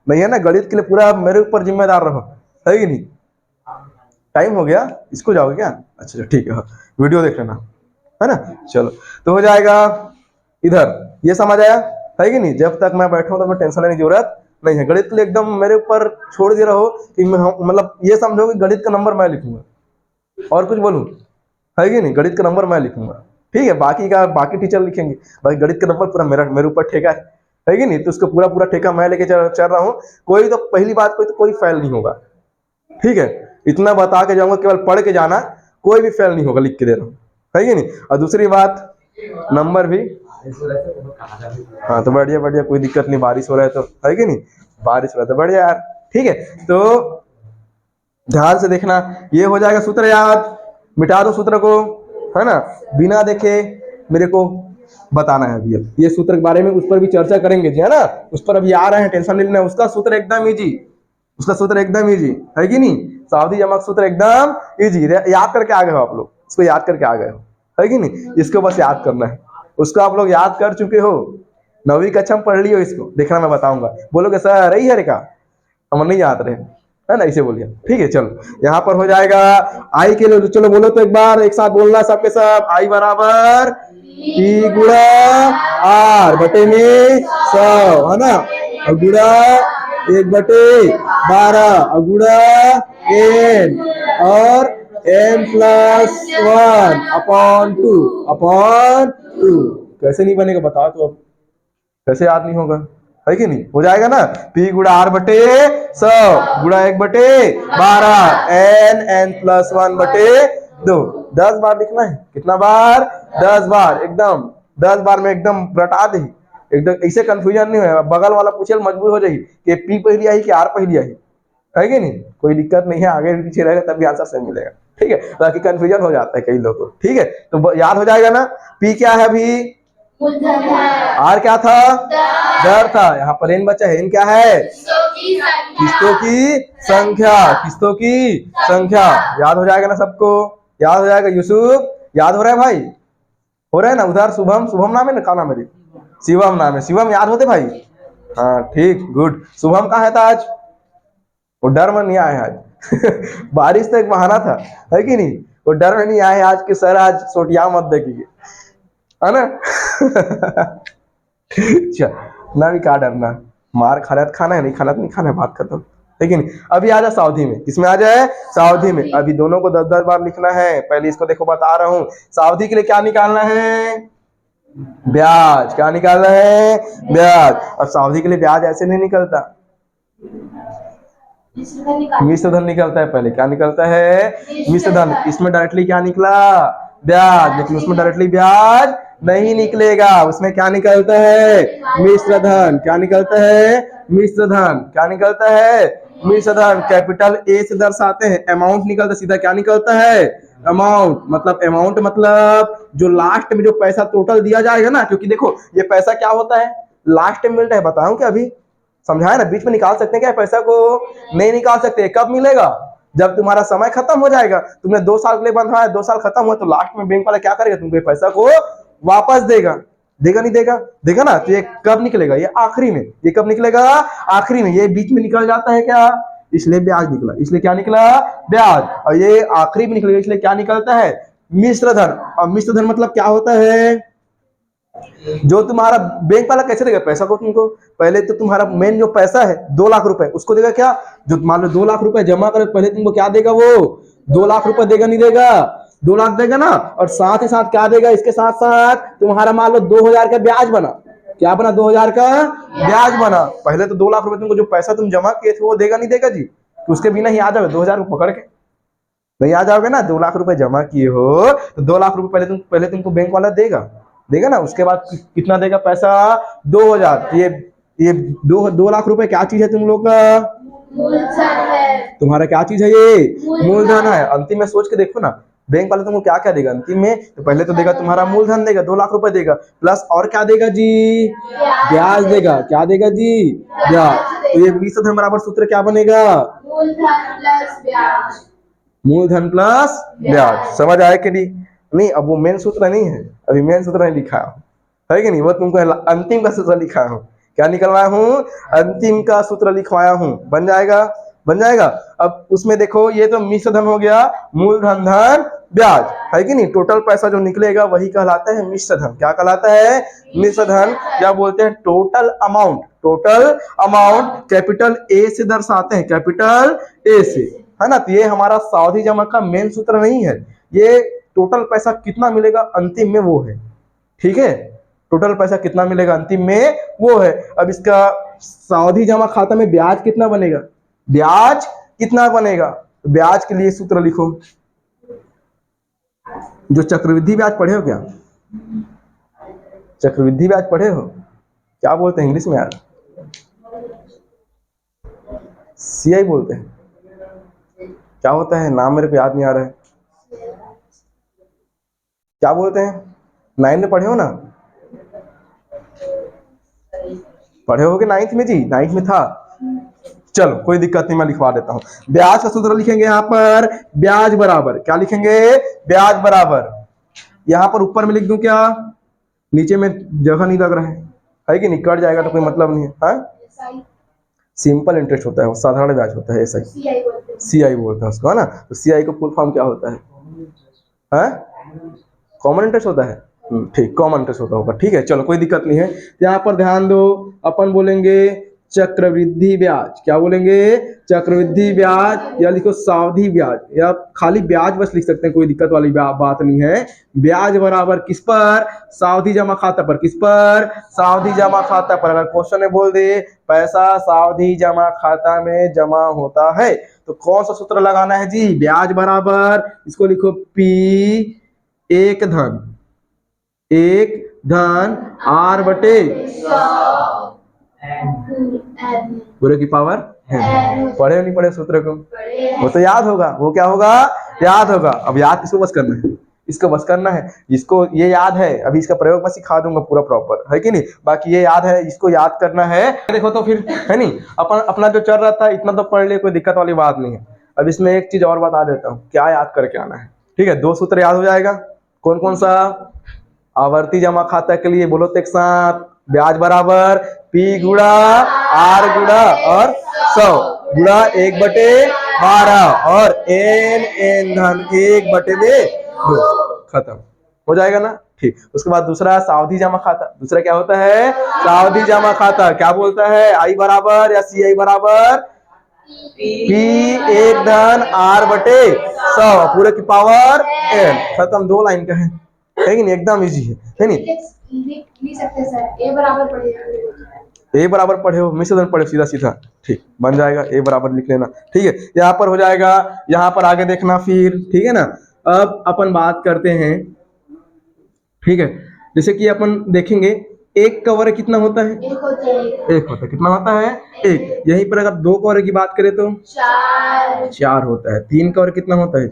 नहीं है ना? गणित के लिए पूरा मेरे ऊपर जिम्मेदार रहो, है कि नहीं? टाइम हो गया, इसको जाओगे क्या? अच्छा ठीक है, वीडियो देख लेना, है ना? चलो, तो हो जाएगा इधर। ये समझ आया, है कि नहीं? जब तक मैं बैठा हूँ तो टेंशन लेने की जरूरत नहीं है। गणित के लिए एकदम मेरे ऊपर छोड़ दे रहो कि मतलब ये समझो कि गणित का नंबर मैं लिखूंगा, और कुछ बोलूं? है कि नहीं? गणित का नंबर मैं लिखूंगा, ठीक है? बाकी टीचर लिखेंगे। भाई गणित का नंबर पूरा मेरे ऊपर ठेका है कि नहीं? तो उसको पूरा ठेका मैं लेके चल रहा हूँ। कोई तो पहली बात, कोई फेल नहीं होगा, ठीक है? इतना बता के जाऊंगा, केवल पढ़ के जाना, कोई भी फेल नहीं होगा, लिख के दे रहा हूँ, है कि नहीं? और दूसरी बात, नंबर भी, हाँ तो बढ़िया, कोई दिक्कत नहीं। बारिश हो रहा है तो, है कि नहीं? बारिश हो रहा है तो बढ़िया यार, ठीक है? तो ध्यान से देखना, ये हो जाएगा सूत्र याद। मिटा दो सूत्र को, है ना? बिना देखे मेरे को बताना है अभी। ये सूत्र के बारे में उस पर भी चर्चा करेंगे जी, है ना? उस पर अभी आ रहे हैं, टेंशन नहीं लेना। उसका सूत्र एकदम इजी, है कि नहीं? सावधि जमक सूत्र एकदम इजी, याद करके आ गए हो आप लोग, इसको याद करके आ गए हो, है कि नहीं? इसको बस याद करना है। उसको आप लोग याद कर चुके हो, 9वीं कक्षा में पढ़ लियो। इसको देखना, मैं बताऊंगा। बोलोगे सर रही है का, हम नहीं याद रहे, है ना? इसे बोलिए, ठीक है? चलो, यहाँ पर हो जाएगा आई के लिए। चलो बोलो तो एक बार, एक साथ बोलना सबके सब। आई बराबर पी गुणा आर बटे में 100, है ना? और गुणा 1/12, और गुणा n, और n+1 अपॉन 2। कैसे नहीं बनेगा बताओ तो? अब कैसे याद नहीं होगा, है कि नहीं? हो जाएगा ना? P गुणा R बटे 100 गुणा 1/12 n+1/2। 10 बार लिखना है। कितना बार? 10 बार। एकदम 10 बार में एकदम रटा दे, एकदम ऐसे कंफ्यूजन नहीं होगा। बगल वाला पूछे मजबूर हो जाएगी कि P पहली आई कि R पहली आई, है कि नहीं? कोई दिक्कत नहीं है, आगे पीछे रहेगा तब भी आंसर सही मिलेगा, ठीक है? बाकी कंफ्यूजन हो जाता है कई लोगों को, ठीक है? तो याद हो जाएगा ना? P क्या है अभी? आर क्या था? दर था। यहाँ पर एन बचा है। एन क्या है? किस्तों की संख्या, किस्तों की संख्या। याद हो जाएगा ना सबको? याद हो जाएगा। यूसुफ याद हो रहा है भाई? हो रहा है ना? उधर शुभम नाम है ना? क्या नाम है? शिवम नाम है। शिवम याद होते भाई? हाँ ठीक, गुड। शुभम कहाँ है था आज? वो डर में नहीं आए आज बारिश तो एक बहाना था, है कि नहीं? वो डर में नहीं आए आज कि सर आज सोटिया मत देखिए, है ना? ना भी क्या डरना, मार खाना है खाना है, नहीं खाना तो नहीं खाना है, बात खत्म, है कि नहीं? अभी आ जाए सावधि में। किसमें आ जाए? सावधि में। अभी दोनों को 10-10 बार लिखना है। पहले इसको देखो, बता रहा हूं। सावधि के लिए क्या निकालना है? ब्याज। क्या निकालना है? ब्याज। और सावधि के लिए ब्याज ऐसे नहीं निकलता, मिश्र धन निकलता है। पहले क्या निकलता है? मिश्र धन। इसमें डायरेक्टली क्या निकला? ब्याज। लेकिन उसमें डायरेक्टली ब्याज नहीं निकलेगा, उसमें क्या निकलता है? मिश्र धन। क्या निकलता है? मिश्र धन। क्या निकलता है? मिश्र धन। कैपिटल ए से दर्शाते हैं, अमाउंट निकलता सीधा। क्या निकलता है? अमाउंट। मतलब अमाउंट मतलब जो लास्ट में जो पैसा टोटल दिया जाएगा ना, क्योंकि देखो ये पैसा क्या होता है? लास्ट में मिलता है। बताऊं क्या? अभी समझाया ना? बीच में निकाल सकते हैं क्या पैसा को? नहीं निकाल सकते। कब मिलेगा? जब तुम्हारा समय खत्म हो जाएगा। तुमने 2 साल के लिए बंधवाया, 2 साल खत्म हुआ तो लास्ट में बैंक वाला क्या करेगा? तुमको पैसा को वापस देगा। देगा नहीं देगा? देगा ना? तो ये कब निकलेगा? ये आखिरी में। ये कब निकलेगा? आखिरी में। ये बीच में निकल जाता है क्या? इसलिए ब्याज निकला। इसलिए क्या निकला? ब्याज। और ये आखिरी में निकलेगा, इसलिए क्या निकलता है? मिश्र धन। और मिश्र धन मतलब क्या होता है? जो तुम्हारा बैंक वाला कैसे देगा पैसा को तुमको? पहले तो तुम्हारा मेन जो पैसा है 2 लाख रुपए, उसको देगा क्या? जो मान लो 2 लाख रुपए जमा करे, पहले तुमको क्या देगा वो? 2 लाख रुपए देगा, नहीं देगा? 2 लाख देगा ना, और साथ ही साथ क्या देगा? इसके साथ साथ तुम्हारा मान लो 2,000 का ब्याज बना। क्या बना? 2,000 का ब्याज बना। पहले तो 2 लाख रुपए तुमको जो पैसा तुम जमा किए थे वो देगा, नहीं देगा जी? तो उसके बिना ही आ जाओगे 2,000 को पकड़ के, नहीं आ जाओगे ना? 2 लाख रुपए जमा किए हो तो 2 लाख रुपए पहले तुमको बैंक वाला देगा ना। उसके बाद कितना देगा पैसा? 2,000। ये 2 लाख रुपए क्या चीज है तुम लोग का? मूलधन है। तुम्हारा क्या चीज है ये? मूलधन है। अंतिम में सोच के देखो ना, बैंक वाले तुमको क्या क्या देगा अंतिम में? तो पहले तो देगा तुम्हारा मूलधन देगा, 2 लाख रुपए देगा, प्लस और क्या देगा जी? ब्याज देगा। क्या देगा जी? ब्याज। तो ये विशुद्ध बराबर सूत्र क्या बनेगा? मूलधन प्लस ब्याज। मूलधन प्लस ब्याज। समझ आया कि नहीं? अब वो मेन सूत्र नहीं है, अभी मेन सूत्र नहीं लिखा है कि नहीं? वो तुमको अंतिम का सूत्र लिखा हूँ। क्या निकलवाया हूँ? अंतिम का सूत्र लिखवाया हूँ। बन जाएगा, बन जाएगा। अब उसमें देखो, ये तो मिश्र धन हो गया, मूलधन धन ब्याज, है कि नहीं? टोटल पैसा जो निकलेगा वही कहलाता है मिश्र धन। क्या कहलाता है? मिश्र धन। क्या बोलते हैं? Total amount. Total amount capital A से दर्शाते हैं, कैपिटल ए से, है ना? तो ये हमारा सावधि जमा का मेन सूत्र नहीं है, ये टोटल पैसा कितना मिलेगा अंतिम में वो है। ठीक है, टोटल पैसा कितना मिलेगा अंतिम में वो है। अब इसका सावधि जमा खाता में ब्याज कितना बनेगा? ब्याज कितना बनेगा? ब्याज के लिए सूत्र लिखो। जो चक्रवृद्धि ब्याज पढ़े हो क्या? चक्रवृद्धि ब्याज पढ़े हो? क्या बोलते हैं इंग्लिश में यार? सीआई बोलते हैं। क्या होता है? नाम मेरे को याद नहीं आ रहा है। क्या बोलते हैं? 9 में पढ़े हो ना? पढ़े होगे 9th में जी? 9th में था। चलो कोई दिक्कत नहीं, मैं लिखवा देता हूं। ब्याज का सूत्र लिखेंगे यहाँ पर, ब्याज बराबर क्या लिखेंगे? ब्याज बराबर, यहाँ पर ऊपर में लिख दूं क्या? नीचे में जगह नहीं लग रहा है कि नहीं? कट जाएगा तो कोई मतलब नहीं है। हाँ, सिंपल इंटरेस्ट होता है, वो साधारण ब्याज होता है, ऐसा ही सीआई बोलते हैं उसको, है ना? तो सीआई का फुल फॉर्म क्या होता है? कॉमन इंटरेस्ट होता है। ठीक, कॉमन इंटरेस्ट होता होगा। ठीक है, चलो कोई दिक्कत नहीं है। यहाँ पर ध्यान दो, अपन बोलेंगे चक्रवृद्धि ब्याज। क्या बोलेंगे? चक्रवृद्धि ब्याज, या लिखो सावधि ब्याज, या खाली ब्याज बस लिख सकते हैं, कोई दिक्कत वाली बात नहीं है। ब्याज बराबर किस पर? सावधि जमा खाता पर। किस पर? सावधि जमा खाता पर। अगर क्वेश्चन में बोल दे पैसा सावधि जमा खाता में जमा होता है तो कौन सा सूत्र लगाना है जी? ब्याज बराबर, इसको लिखो P एक धन R बटे पूरे की पावर है। पढ़े नहीं पढ़े सूत्र को? वो तो याद होगा। वो क्या होगा? याद होगा। अब याद किसको बस करना है? इसको बस करना है। इसको ये याद है, अभी इसका प्रयोग मैं सिखा दूंगा पूरा प्रॉपर, है कि नहीं? बाकी ये याद है, इसको याद करना है। देखो तो फिर, है नहीं? अपना जो चल रहा था इतना तो पढ़ ले, कोई दिक्कत वाली बात नहीं है। अब इसमें एक चीज और बता देता हूँ, क्या याद करके आना है। ठीक है, 2 सूत्र याद हो जाएगा। कौन कौन सा? आवर्ती जमा खाता के लिए बोलो तो एक साथ, ब्याज बराबर P गुणा R गुणा और 100 गुणा 1/12 और n धन 1/2 खत्म हो जाएगा ना? ठीक। उसके बाद दूसरा सावधि जमा खाता। दूसरा क्या होता है? सावधि जमा खाता। क्या बोलता है? I बराबर या CI बराबर P एक धन R बटे 100 पूरे की पावर n। खत्म, 2 लाइन का है कि नहीं? एकदम इजी है नहीं? लिख सकते हैं सर, ए बराबर पढ़े। ए बराबर पढ़े हो, मिश्र धन पढ़े सीधा सीधा। ठीक, बन जाएगा, ए बराबर लिख लेना। ठीक है, यहाँ पर हो जाएगा। यहाँ पर आगे देखना फिर, ठीक है ना? अब अपन बात करते हैं, ठीक है, जैसे कि अपन देखेंगे एक कवर कितना होता है? एक होता है। एक होता है। कितना होता है? एक। यहीं पर अगर 2 कवर की बात करें तो 4 होता है। 3 कवर कितना होता है?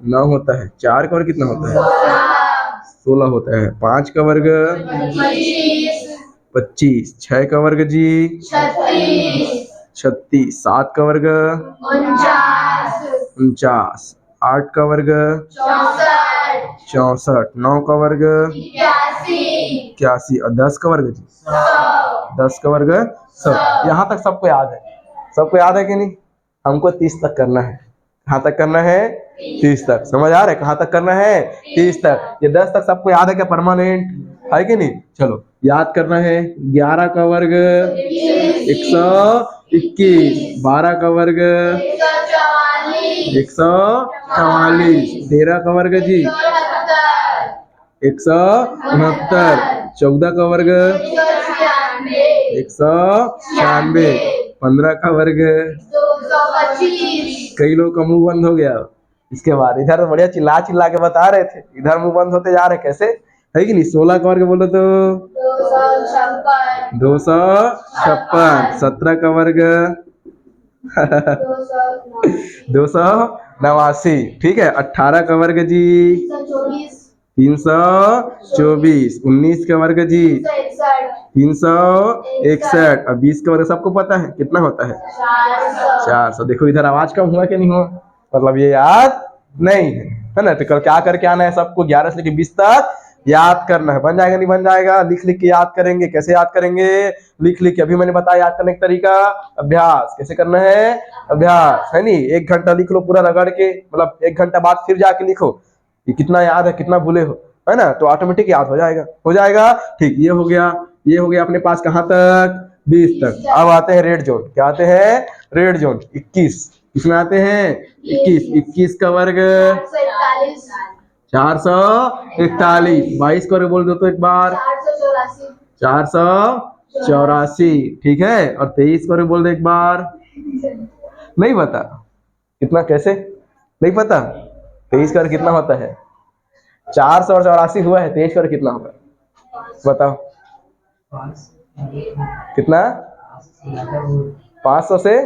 9 होता है। 4 कवर कितना होता है? 16 होता है। 5 का वर्ग 25। 6 का वर्ग जी 36। 7 का वर्ग 49। 8 का वर्ग 64। 9 का वर्ग 81 और 10 का वर्ग जी 10 का वर्ग 100। यहाँ तक सबको याद है? सबको याद है कि नहीं? हमको 30 तक करना है। कहाँ तक करना है? 30 तक। समझ आ रहा है? कहाँ तक करना है? 30 तक। ये 10 तक सबको याद है क्या? परमानेंट है कि नहीं? चलो याद करना है। 11 का वर्ग 121, 12 का वर्ग 144, 13 का वर्ग जी 169, 14 का वर्ग 196, 15 का वर्ग। कई लोग का मुंह बंद हो गया। इसके बाद इधर बढ़िया चिल्ला चिल्ला के बता रहे थे, इधर मुंह बंद होते जा रहे कैसे, है कि नहीं? 16 का वर्ग बोलो तो 256, 17 का वर्ग 289, ठीक है। 18 का वर्ग जी 324, 19 का वर्ग जी 361, और 20 का वर्ग सबको पता है कितना होता है 400। देखो इधर आवाज कम हुआ कि नहीं हुआ, मतलब ये याद नहीं है ना? तो कल क्या करके आना है सबको, 11 से लेकर 20 तक याद करना है। बन जाएगा नहीं बन जाएगा? लिख लिख के याद करेंगे। कैसे याद करेंगे? लिख लिख के। अभी मैंने बताया याद करने का तरीका, अभ्यास कैसे करना है, अभ्यास है नहीं। 1 घंटा लिख लो पूरा रगड़ के, मतलब 1 घंटा बाद फिर जाके लिखो कि कितना याद है कितना भूले हो, है ना? तो ऑटोमेटिक याद हो जाएगा, हो जाएगा। ठीक, ये हो गया, ये हो गया अपने पास कहाँ तक, 20 तक। अब आते हैं रेड जोन। क्या आते हैं? Red zone 21। किसमें आते हैं? 21। 21 का वर्ग 441, 22 का वर्ग बोल दो तो एक बार 484, ठीक है। और 23 का वर्ग बोल दो एक बार। नहीं पता कितना, कैसे नहीं पता? 23 का वर्ग कितना होता है? 484 हुआ है, 23 का वर्ग कितना होगा बताओ? कितना? 500 से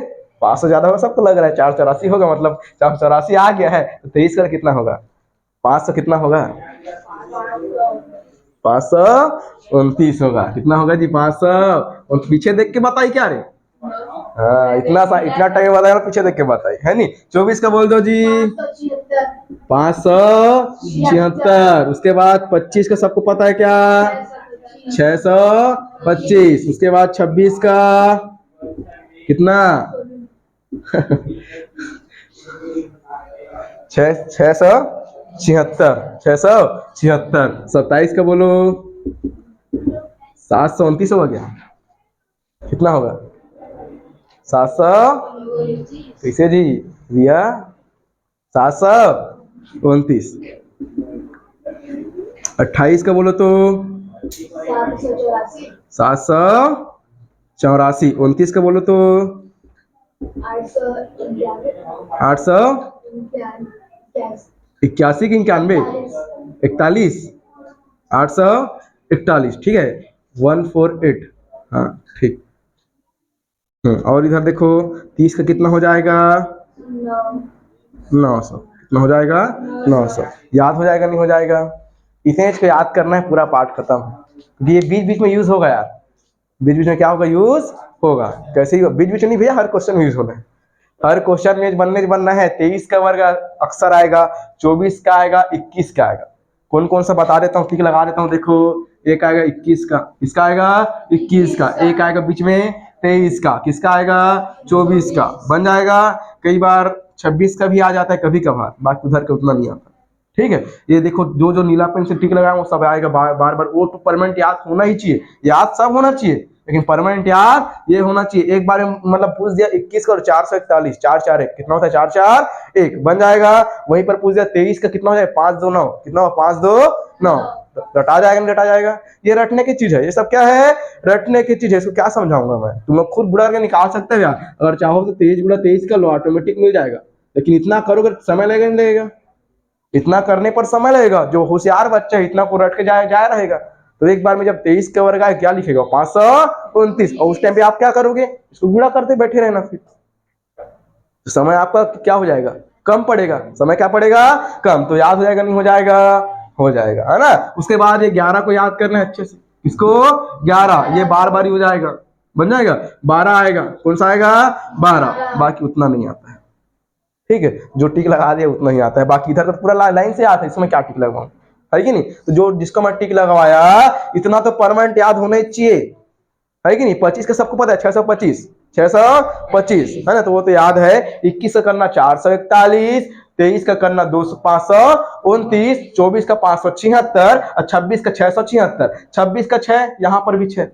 500 ज्यादा होगा, सबको लग रहा है 484 होगा, मतलब 484 आ गया है। तो 23 का कितना होगा? 500 कितना होगा? 529 होगा। कितना होगा जी? 500। और पीछे देख के बताई क्या रे? हाँ, इतना टाइम बताया, पीछे देख के बताई, है नहीं? 24 का बोल दो जी 576। उसके बाद 25 का सबको पता है क्या? 625। उसके बाद 26 का कितना? 676, 676। 27 का बोलो 729 होगा क्या? कितना होगा? 700 कैसे जी रिया? 729। 28 का बोलो तो 784। 29 का बोलो तो 881 की 91, 41, 841, ठीक है। 148, हाँ ठीक। और इधर देखो 30 का कितना हो जाएगा? 900। कितना हो जाएगा? 900। याद हो जाएगा नहीं हो जाएगा? इतने को याद करना है, पूरा पाठ खत्म। ये बीच बीच में यूज होगा यार, बीच बीच में क्या होगा? यूज होगा। कैसे ही बीच बीच में नहीं भैया, हर क्वेश्चन में यूज होना है। हर क्वेश्चन में बनना है। 23 का वर्ग अक्सर आएगा, 24 का आएगा, 21 का आएगा। कौन कौन सा बता देता हूँ, टिक लगा देता हूँ। देखो एक आएगा 21 का, इसका आएगा 21 का। एक आएगा बीच में 23 का, किसका आएगा? 24 का। बन जाएगा। कई बार 26 का भी आ जाता है कभी कभार, बाकी उधर का उतना नहीं आता, ठीक है। ये देखो जो जो नीला पेन से टिक लगाया वो सब आएगा बार बार। वो तो परमानेंट याद होना ही चाहिए, याद सब होना चाहिए, लेकिन परमानेंट याद ये होना चाहिए। एक बार मतलब पूछ दिया 21 का और 441, 4 4 1 कितना होता है? 4 4 1 बन जाएगा। वहीं पर पूछ दिया 23 का कितना हो जाएगा? 5 2 9, कितना हो? 5 2 9। रटा जाएगा नहीं रटा जाएगा? ये रटने की चीज है, ये सब क्या है? रटने की चीज है। इसको क्या समझाऊंगा मैं? तुम लोग खुद बुढ़ा करके निकाल सकते हो यार, अगर चाहो तो 23 गुणा 23 कर लो, ऑटोमेटिक मिल जाएगा। लेकिन इतना करोगे समय लगेगा नहीं लगेगा? इतना करने पर समय लगेगा। जो होशियार बच्चा है इतना को रट के जाया रहेगा। तो एक बार में जब 23 का वर्ग आए क्या लिखेगा? 529। और उस टाइम पे आप क्या करोगे? इसको गुणा करते बैठे रहना, फिर तो समय आपका क्या हो जाएगा? कम पड़ेगा। समय क्या पड़ेगा? कम। तो याद हो जाएगा नहीं हो जाएगा? हो जाएगा, है ना। उसके बाद ये 11 को याद करना है अच्छे से। इसको 11 ये बार बार ही हो जाएगा, बन जाएगा। 12 आएगा, कौन सा आएगा? 12। बाकी उतना नहीं आता है, ठीक है। जो टिक लगा दिया उतना ही आता है, बाकी इधर तो पूरा लाइन से आता है। इसमें क्या टिक लगाऊं, है कि नहीं? तो जो जिसको मैं टिक लगवाया इतना तो परमानेंट याद होना ही चाहिए, है कि नहीं? 25 का सबको पता है 625, 625 है ना, तो वो तो याद है। 21 से करना 441, 23 का करना 529, 24 का 576 और 26 का 676, 26 का 6 यहाँ पर भी 6,